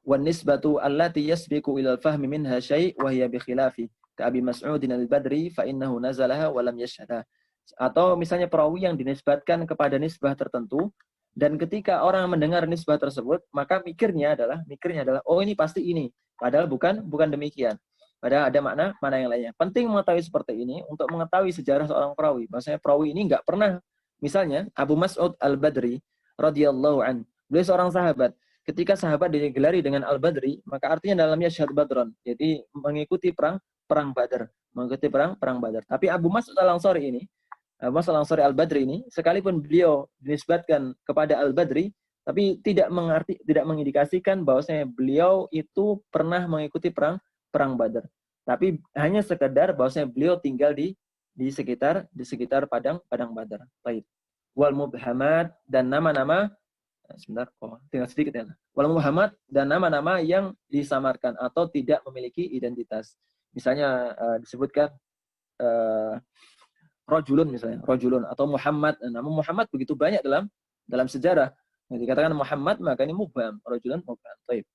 Wan nisbatu allati yasbiqu ila al-fahmi minha syai' wa hiya bi khilafi ka Abi Mas'udin al-Badri fa innahu nazalaha wa lam yashhadha. Atau misalnya perawi yang dinisbatkan kepada nisbah tertentu, dan ketika orang mendengar nisbah tersebut, maka mikirnya adalah oh ini pasti ini, padahal bukan demikian. Padahal ada makna yang lainnya. Penting mengetahui seperti ini untuk mengetahui sejarah seorang perawi. Bahwasanya perawi ini enggak pernah, misalnya Abu Mas'ud al-Badri radhiyallahu an, beliau seorang sahabat. Ketika sahabat digelari dengan al-Badri, maka artinya dalamnya syahad badron, jadi mengikuti perang Badar, mengikuti perang Badar. Tapi Abu Mas'ud al-Ansari ini, Abu Mas'ud al-Ansari al-Badri ini, sekalipun beliau dinisbatkan kepada al-Badri, tapi tidak mengindikasikan bahwasanya beliau itu pernah mengikuti perang Badar. Tapi hanya sekedar bahwasanya beliau tinggal di sekitar padang Badar. Baik. Wal mubhamat, dan nama-nama tinggal sedikit ya. Wal mubhamat, dan nama-nama yang disamarkan atau tidak memiliki identitas. Misalnya disebutkan rajulun misalnya, rajulun atau Muhammad. Nama Muhammad begitu banyak dalam sejarah. Yang dikatakan Muhammad maka ini mubham, rajulun mubham. Baik.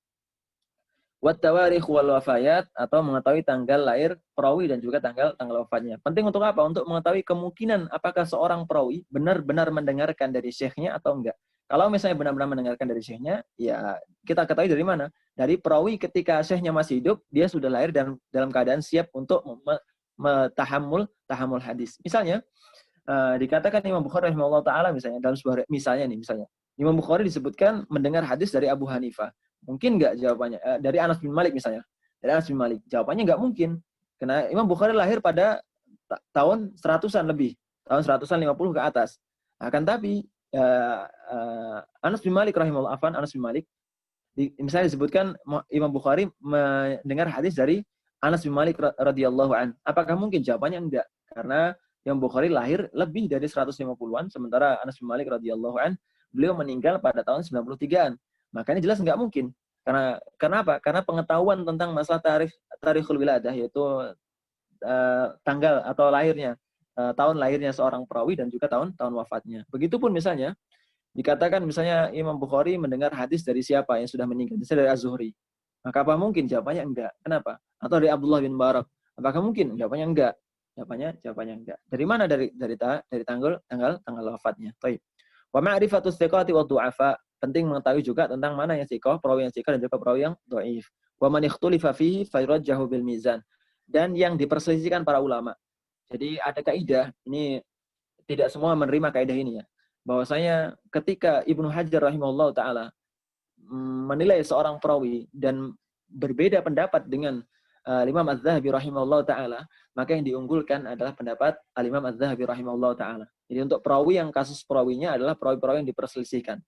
Wat tawarikh wal wafayat, atau mengetahui tanggal lahir perawi dan juga tanggal wafatnya. Penting untuk apa? Untuk mengetahui kemungkinan apakah seorang perawi benar-benar mendengarkan dari syekhnya atau enggak. Kalau misalnya benar-benar mendengarkan dari syekhnya, ya kita ketahui dari mana? Dari perawi ketika syekhnya masih hidup, dia sudah lahir dan dalam keadaan siap untuk tahammul hadis. Misalnya dikatakan Imam Bukhari rahimahullah taala misalnya dalam sebuah misalnya Imam Bukhari disebutkan mendengar hadis dari Abu Hanifah. Mungkin enggak jawabannya? Dari Anas bin Malik misalnya. Dari Anas bin Malik. Jawabannya enggak mungkin. Karena Imam Bukhari lahir pada tahun 100-an lebih. Tahun 150 ke atas. Akan tapi Anas bin Malik rahimahullah, Anas bin Malik misalnya disebutkan Imam Bukhari mendengar hadis dari Anas bin Malik radhiyallahu an. Apakah mungkin? Jawabannya enggak. Karena Imam Bukhari lahir lebih dari 150-an, sementara Anas bin Malik radhiyallahu an beliau meninggal pada tahun 93-an. Makanya jelas enggak mungkin. Karena apa? Karena pengetahuan tentang masalah tarikhul wiladah, yaitu tanggal atau lahirnya, tahun lahirnya seorang perawi dan juga tahun wafatnya. Begitupun misalnya dikatakan misalnya Imam Bukhari mendengar hadis dari siapa yang sudah meninggal, misalnya dari Az-Zuhri. Maka apa mungkin? Jawabannya enggak. Kenapa? Atau dari Abdullah bin Barak. Apakah mungkin? Jawabannya enggak. Jawabannya enggak. Dari mana? Dari tanggal wafatnya. Baik. Wa ma'rifatus thiqati wa du'afa. Penting mengetahui juga tentang mana yang thiqah, perawi yang thiqah dan juga perawi yang dhaif. Wa man ikhtulifa fihi fayurajjahu bil mizan. Dan yang diperselisihkan para ulama. Jadi ada kaidah, ini tidak semua menerima kaidah ini ya. Bahwasanya ketika Ibnu Hajar rahimahullah taala menilai seorang perawi dan berbeda pendapat dengan Imam Az-Zahabi rahimahullah taala, maka yang diunggulkan adalah pendapat Al-Imam Az-Zahabi rahimahullah taala. Jadi untuk perawi yang kasus perawinya adalah perawi-perawi yang diperselisihkan.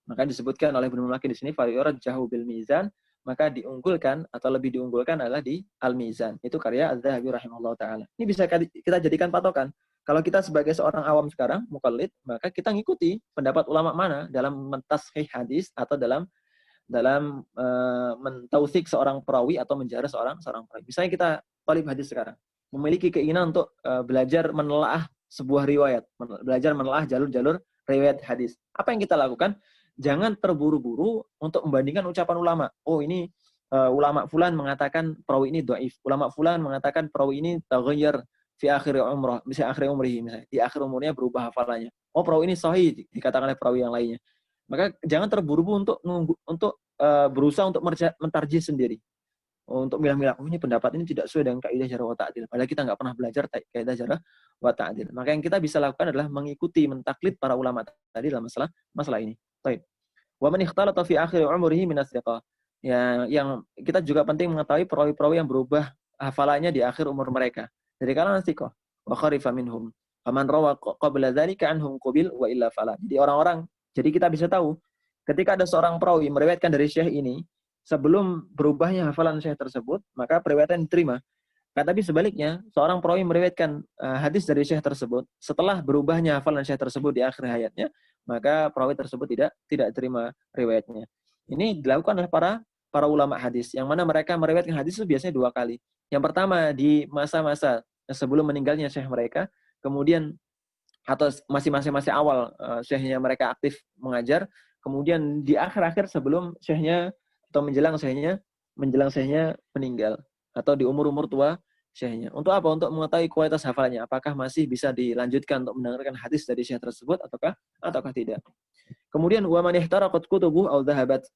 Maka disebutkan oleh Ibnu Mulaqin di sini fayurajjahu bil mizan, maka diunggulkan atau lebih diunggulkan adalah di Al-Mizan. Itu karya Az-Zahabi rahimahullah taala. Ini bisa kita jadikan patokan. Kalau kita sebagai seorang awam sekarang, muqallid, maka kita ngikuti pendapat ulama mana dalam mentashih hadis atau dalam mentausik seorang perawi atau menjarah seorang perawi. Misalnya kita talib hadis sekarang, memiliki keinginan untuk belajar menelaah sebuah riwayat, belajar menelaah jalur-jalur riwayat hadis. Apa yang kita lakukan? Jangan terburu-buru untuk membandingkan ucapan ulama. Oh, ini ulama fulan mengatakan perawi ini dhaif. Ulama fulan mengatakan perawi ini taghayyar fi akhir umrah, misalnya akhir umrihi, misalnya di akhir umurnya berubah hafalannya. Oh, perawi ini sahih dikatakan oleh perawi yang lainnya. Maka jangan terburu-buru untuk berusaha untuk mentarjih sendiri. Untuk milah-milah, oh ini pendapat ini tidak sesuai dengan kaidah jarh wa ta'dil. Padahal kita nggak pernah belajar kaidah jarh wa ta'dil. Maka yang kita bisa lakukan adalah mengikuti, mentaklid para ulama tadi dalam masalah ini. Baik. Wa man ikhtalata fi akhir umrihi min as-siqah. Ya, yang kita juga penting mengetahui perawi-perawi yang berubah hafalannya di akhir umur mereka. Dari kalangan siqah. Wa kharifa minhum. Faman rawa qabla dzalika anhum qabil wa illa fala. Jadi kita bisa tahu ketika ada seorang perawi meriwayatkan dari syekh ini sebelum berubahnya hafalan syekh tersebut, maka periwayatan diterima. Tapi sebaliknya, seorang perawi meriwayatkan hadis dari syekh tersebut setelah berubahnya hafalan syekh tersebut di akhir hayatnya, maka perawi tersebut tidak terima riwayatnya. Ini dilakukan oleh para ulama hadis, yang mana mereka meriwayatkan hadis itu biasanya 2 kali. Yang pertama di masa-masa sebelum meninggalnya syekh mereka, kemudian atau masih awal syekhnya mereka aktif mengajar, kemudian di akhir-akhir sebelum syekhnya atau menjelang syekhnya meninggal, atau di umur-umur tua syekhnya. Untuk apa? Untuk mengetahui kualitas hafalannya. Apakah masih bisa dilanjutkan untuk mendengarkan hadis dari syekh tersebut ataukah tidak. Kemudian wa man ihtaraqat kutubuhu aw dhahabat,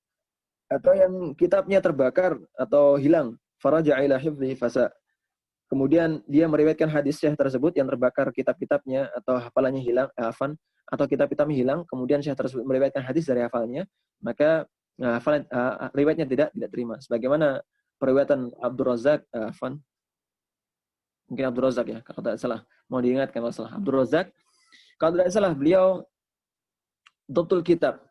atau yang kitabnya terbakar atau hilang, faraja ila hifdhihi fasa. Kemudian dia meriwayatkan hadis syekh tersebut yang terbakar kitab-kitabnya atau hafalannya hilang, atau kitab-kitabnya hilang, kemudian syekh tersebut meriwayatkan hadis dari hafalannya, maka riwayatnya tidak terima. Sebagaimana periwayatan Abdul Razak, mungkin Abdul Razak ya, kalau tidak salah, mau diingatkan kalau salah. Abdul Razak, kalau tidak salah, beliau dhabtul kitab.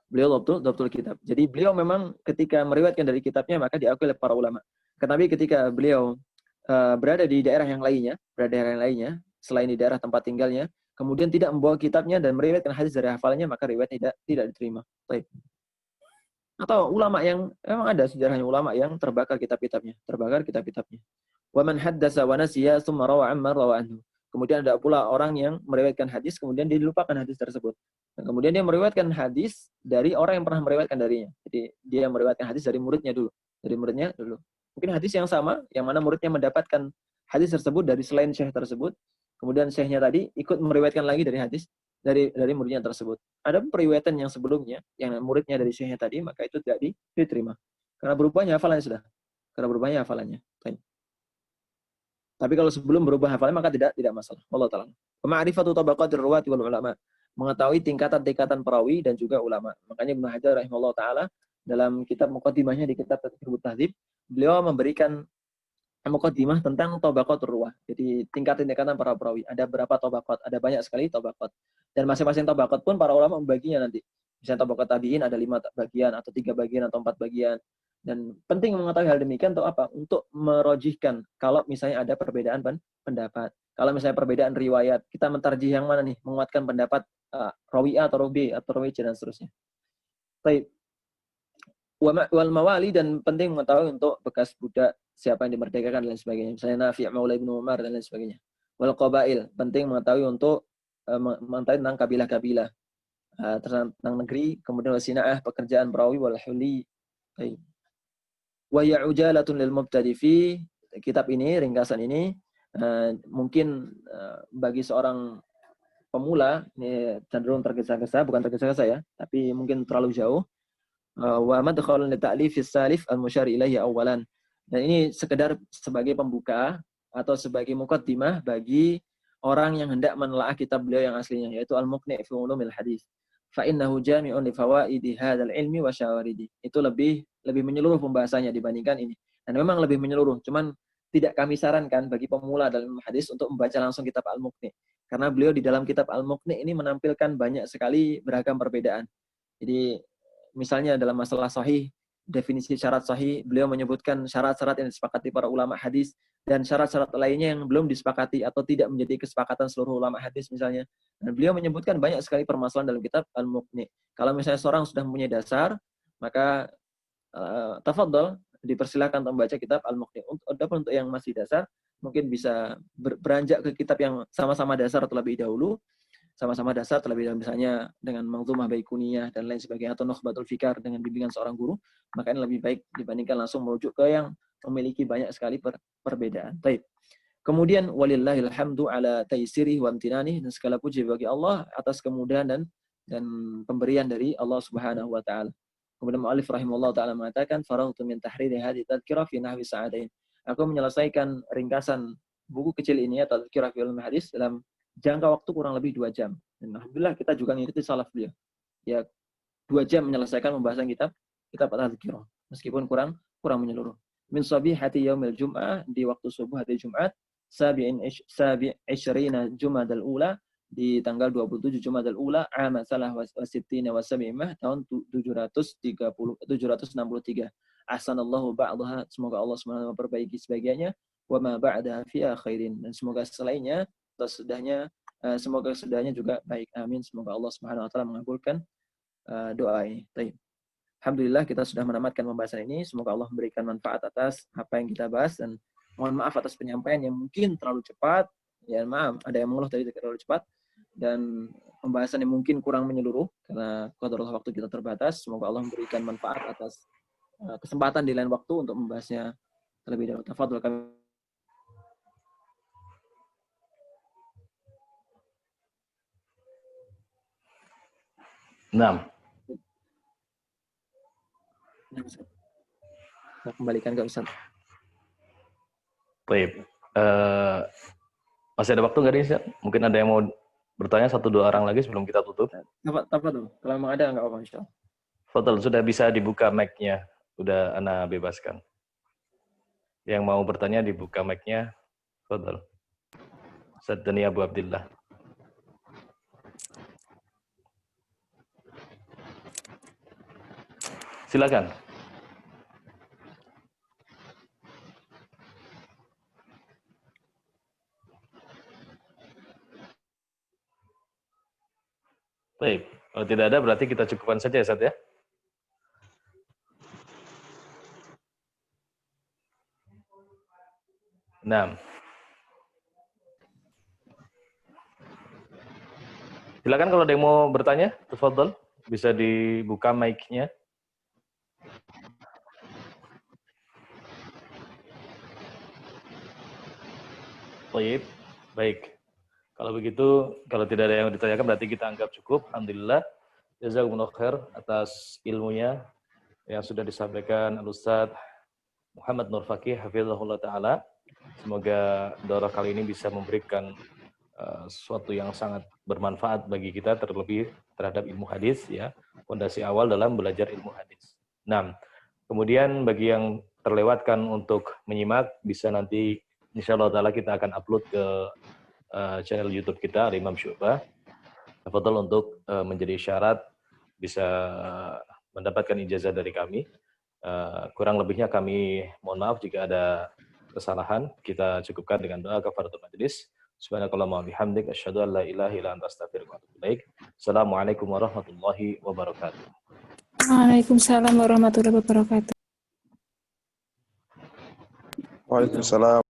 Jadi beliau memang ketika meriwayatkan dari kitabnya maka diakui oleh para ulama. Tetapi ketika beliau berada di daerah yang lainnya selain di daerah tempat tinggalnya, kemudian tidak membawa kitabnya dan meriwayatkan hadis dari hafalannya, maka riwayatnya tidak diterima. Baik. Atau ulama yang memang ada sejarahnya, ulama yang terbakar kitab-kitabnya. Wa man haddasa wa nasiya tsumma rawa amma rawa anhu. Kemudian ada pula orang yang meriwayatkan hadis kemudian dia dilupakan hadis tersebut. Dan kemudian dia meriwayatkan hadis dari orang yang pernah meriwayatkan darinya. Jadi dia meriwayatkan hadis dari muridnya dulu. Mungkin hadis yang sama yang mana muridnya mendapatkan hadis tersebut dari selain syekh tersebut. Kemudian syekhnya tadi ikut meriwayatkan lagi dari hadis dari muridnya tersebut. Ada periwayatan yang sebelumnya, yang muridnya dari syekhnya tadi, maka itu tidak diterima. Karena berubahnya hafalannya. Tapi kalau sebelum berubah hafalannya, maka tidak masalah. Wallahu ta'ala. Ma'rifatu tabaqatir ruwati wal ulama. Mengetahui tingkatan-tingkatan perawi dan juga ulama. Makanya Ibnu Hajar rahimahullah ta'ala, dalam kitab muqaddimahnya di kitab Tadhkirut Tahdzib, beliau memberikan muqaddimah tentang tabaqatur ruwah. Jadi tingkatan-tingkatan para perawi. Ada berapa tabaqat? Ada banyak sekali tabaqat. Dan masing-masing tabaqat pun para ulama membaginya nanti. Misalnya tabaqat tabi'in ada 5 bagian atau 3 bagian atau 4 bagian. Dan penting mengetahui hal demikian untuk apa? Untuk merojihkan kalau misalnya ada perbedaan pendapat. Kalau misalnya perbedaan riwayat, kita mentarjih yang mana nih? Menguatkan pendapat rawi A atau rawi B atau rawi C dan seterusnya. Baik. Wal mawali, dan penting mengetahui untuk bekas budak, siapa yang dimerdekakan dan lain sebagainya. Misalnya Nafi' Maula Ibnu Umar dan lain sebagainya. Wal qabail, penting mengetahui untuk mengetahui tentang kabilah-kabilah, tentang negeri, kemudian wasina'ah, pekerjaan perawi, wal huli. Baik. Wa ya'ujalatun lil mubtadi fi, kitab ini, ringkasan ini mungkin bagi seorang pemula ini cenderung tergesa-gesa, bukan tergesa-gesa ya, tapi mungkin terlalu jauh. Wa madkhalun li ta'lif as-salif al-musyar ilaihi awalan. Dan ini sekedar sebagai pembuka atau sebagai muqaddimah bagi orang yang hendak menelaah kitab beliau yang aslinya, yaitu Al-Muqni' fi Ulumil Hadis. Fa innahu jami'un li fawaidi hadzal ilmi wa syawaridi. Itu lebih menyeluruh pembahasannya dibandingkan ini. Dan memang lebih menyeluruh, cuman tidak kami sarankan bagi pemula dalam hadis untuk membaca langsung kitab Al-Muqni'. Karena beliau di dalam kitab Al-Muqni' ini menampilkan banyak sekali beragam perbedaan. Jadi misalnya dalam masalah sahih, definisi syarat sahih, beliau menyebutkan syarat-syarat yang disepakati para ulama hadis dan syarat-syarat lainnya yang belum disepakati atau tidak menjadi kesepakatan seluruh ulama hadis misalnya. Dan beliau menyebutkan banyak sekali permasalahan dalam kitab Al-Muqni'. Kalau misalnya seorang sudah mempunyai dasar, maka tafadhol, dipersilakan untuk membaca kitab Al-Muqni'. Untuk yang masih dasar, mungkin bisa beranjak ke kitab yang sama-sama dasar terlebih dahulu, misalnya dengan Manzumah Baikuniyah dan lain sebagainya, atau Nukhbatul Fikar dengan bimbingan seorang guru, maka ini lebih baik dibandingkan langsung merujuk ke yang memiliki banyak sekali perbedaan. Baik. Kemudian walillahil hamdu ala taysirih wa amtinani, dan segala puji bagi Allah atas kemudahan dan pemberian dari Allah Subhanahu wa taala. Kemudian mu'allif rahimahullah taala mengatakan faragtu min tahriri hadhihi tadhkirah fi nahwi sa'adain. Aku menyelesaikan ringkasan buku kecil ini atau tadhkirah fi ilmu hadis dalam jangka waktu kurang lebih 2 jam. Dan alhamdulillah kita juga mengikuti salaf beliau. Ya 2 jam menyelesaikan pembahasan kitab tadhkirah meskipun kurang menyeluruh. Min sabihati yaumil jum'ah, di waktu subuh hari Jumat, isyrina Jumadal Ula, di tanggal 27 Jumadal Ula, ama salah wasittina wasamimah, tahun 763. Ahsanallahu ba'daha, semoga Allah SWT memperbaiki sebagiannya, wa ma ba'daha fi khairin, dan semoga selainnya atau sesudahnya juga baik. Amin. Semoga Allah Subhanahu wa taala mengabulkan doa ini. Baik. Alhamdulillah kita sudah menamatkan pembahasan ini. Semoga Allah memberikan manfaat atas apa yang kita bahas, dan mohon maaf atas penyampaian yang mungkin terlalu cepat. Ya maaf, ada yang mengeluh tadi terlalu cepat, dan pembahasan yang mungkin kurang menyeluruh karena qadarullah waktu kita terbatas. Semoga Allah memberikan manfaat atas kesempatan di lain waktu untuk membahasnya terlebih dahulu. Tafadhol kami. Nah, Saya kembalikan ke Ustaz. baik. Masih ada waktu nggak nih, Ustaz? Mungkin ada yang mau bertanya 1-2 orang lagi sebelum kita tutup. Apa tuh? Kalau memang ada nggak apa-apa, insya Allah. Fadal, sudah bisa dibuka mic-nya. Udah Ana bebaskan. Yang mau bertanya dibuka mic-nya. Fadal. Ustaz Dani Abu Abdillah. Silakan. Baik, kalau tidak ada berarti kita cukupkan saja ya, Ustaz ya. Nah. Silakan kalau ada yang mau bertanya, tafadhol, bisa dibuka mic-nya. Baik. Kalau begitu, kalau tidak ada yang ditanyakan berarti kita anggap cukup. Alhamdulillah. Jazakumullah khair atas ilmunya yang sudah disampaikan Al-Ustaz Muhammad Nur Fakih hafizahullah taala. Semoga daurah kali ini bisa memberikan sesuatu yang sangat bermanfaat bagi kita, terlebih terhadap ilmu hadis, ya, fondasi awal dalam belajar ilmu hadis. Nah, kemudian bagi yang terlewatkan untuk menyimak, bisa nanti insyaallah taala kita akan upload ke channel YouTube kita Imam Syu'bah. Tafadhol untuk menjadi syarat bisa mendapatkan ijazah dari kami. Kurang lebihnya kami mohon maaf jika ada kesalahan. Kita cukupkan dengan doa kafaratul majlis. Subhanakallahumma wa bihamdik asyhadu an la ilaha illa anta astaghfiruka wa atubu ilaik. Assalamualaikum warahmatullahi wabarakatuh. Waalaikumsalam warahmatullahi wabarakatuh. Waalaikumsalam.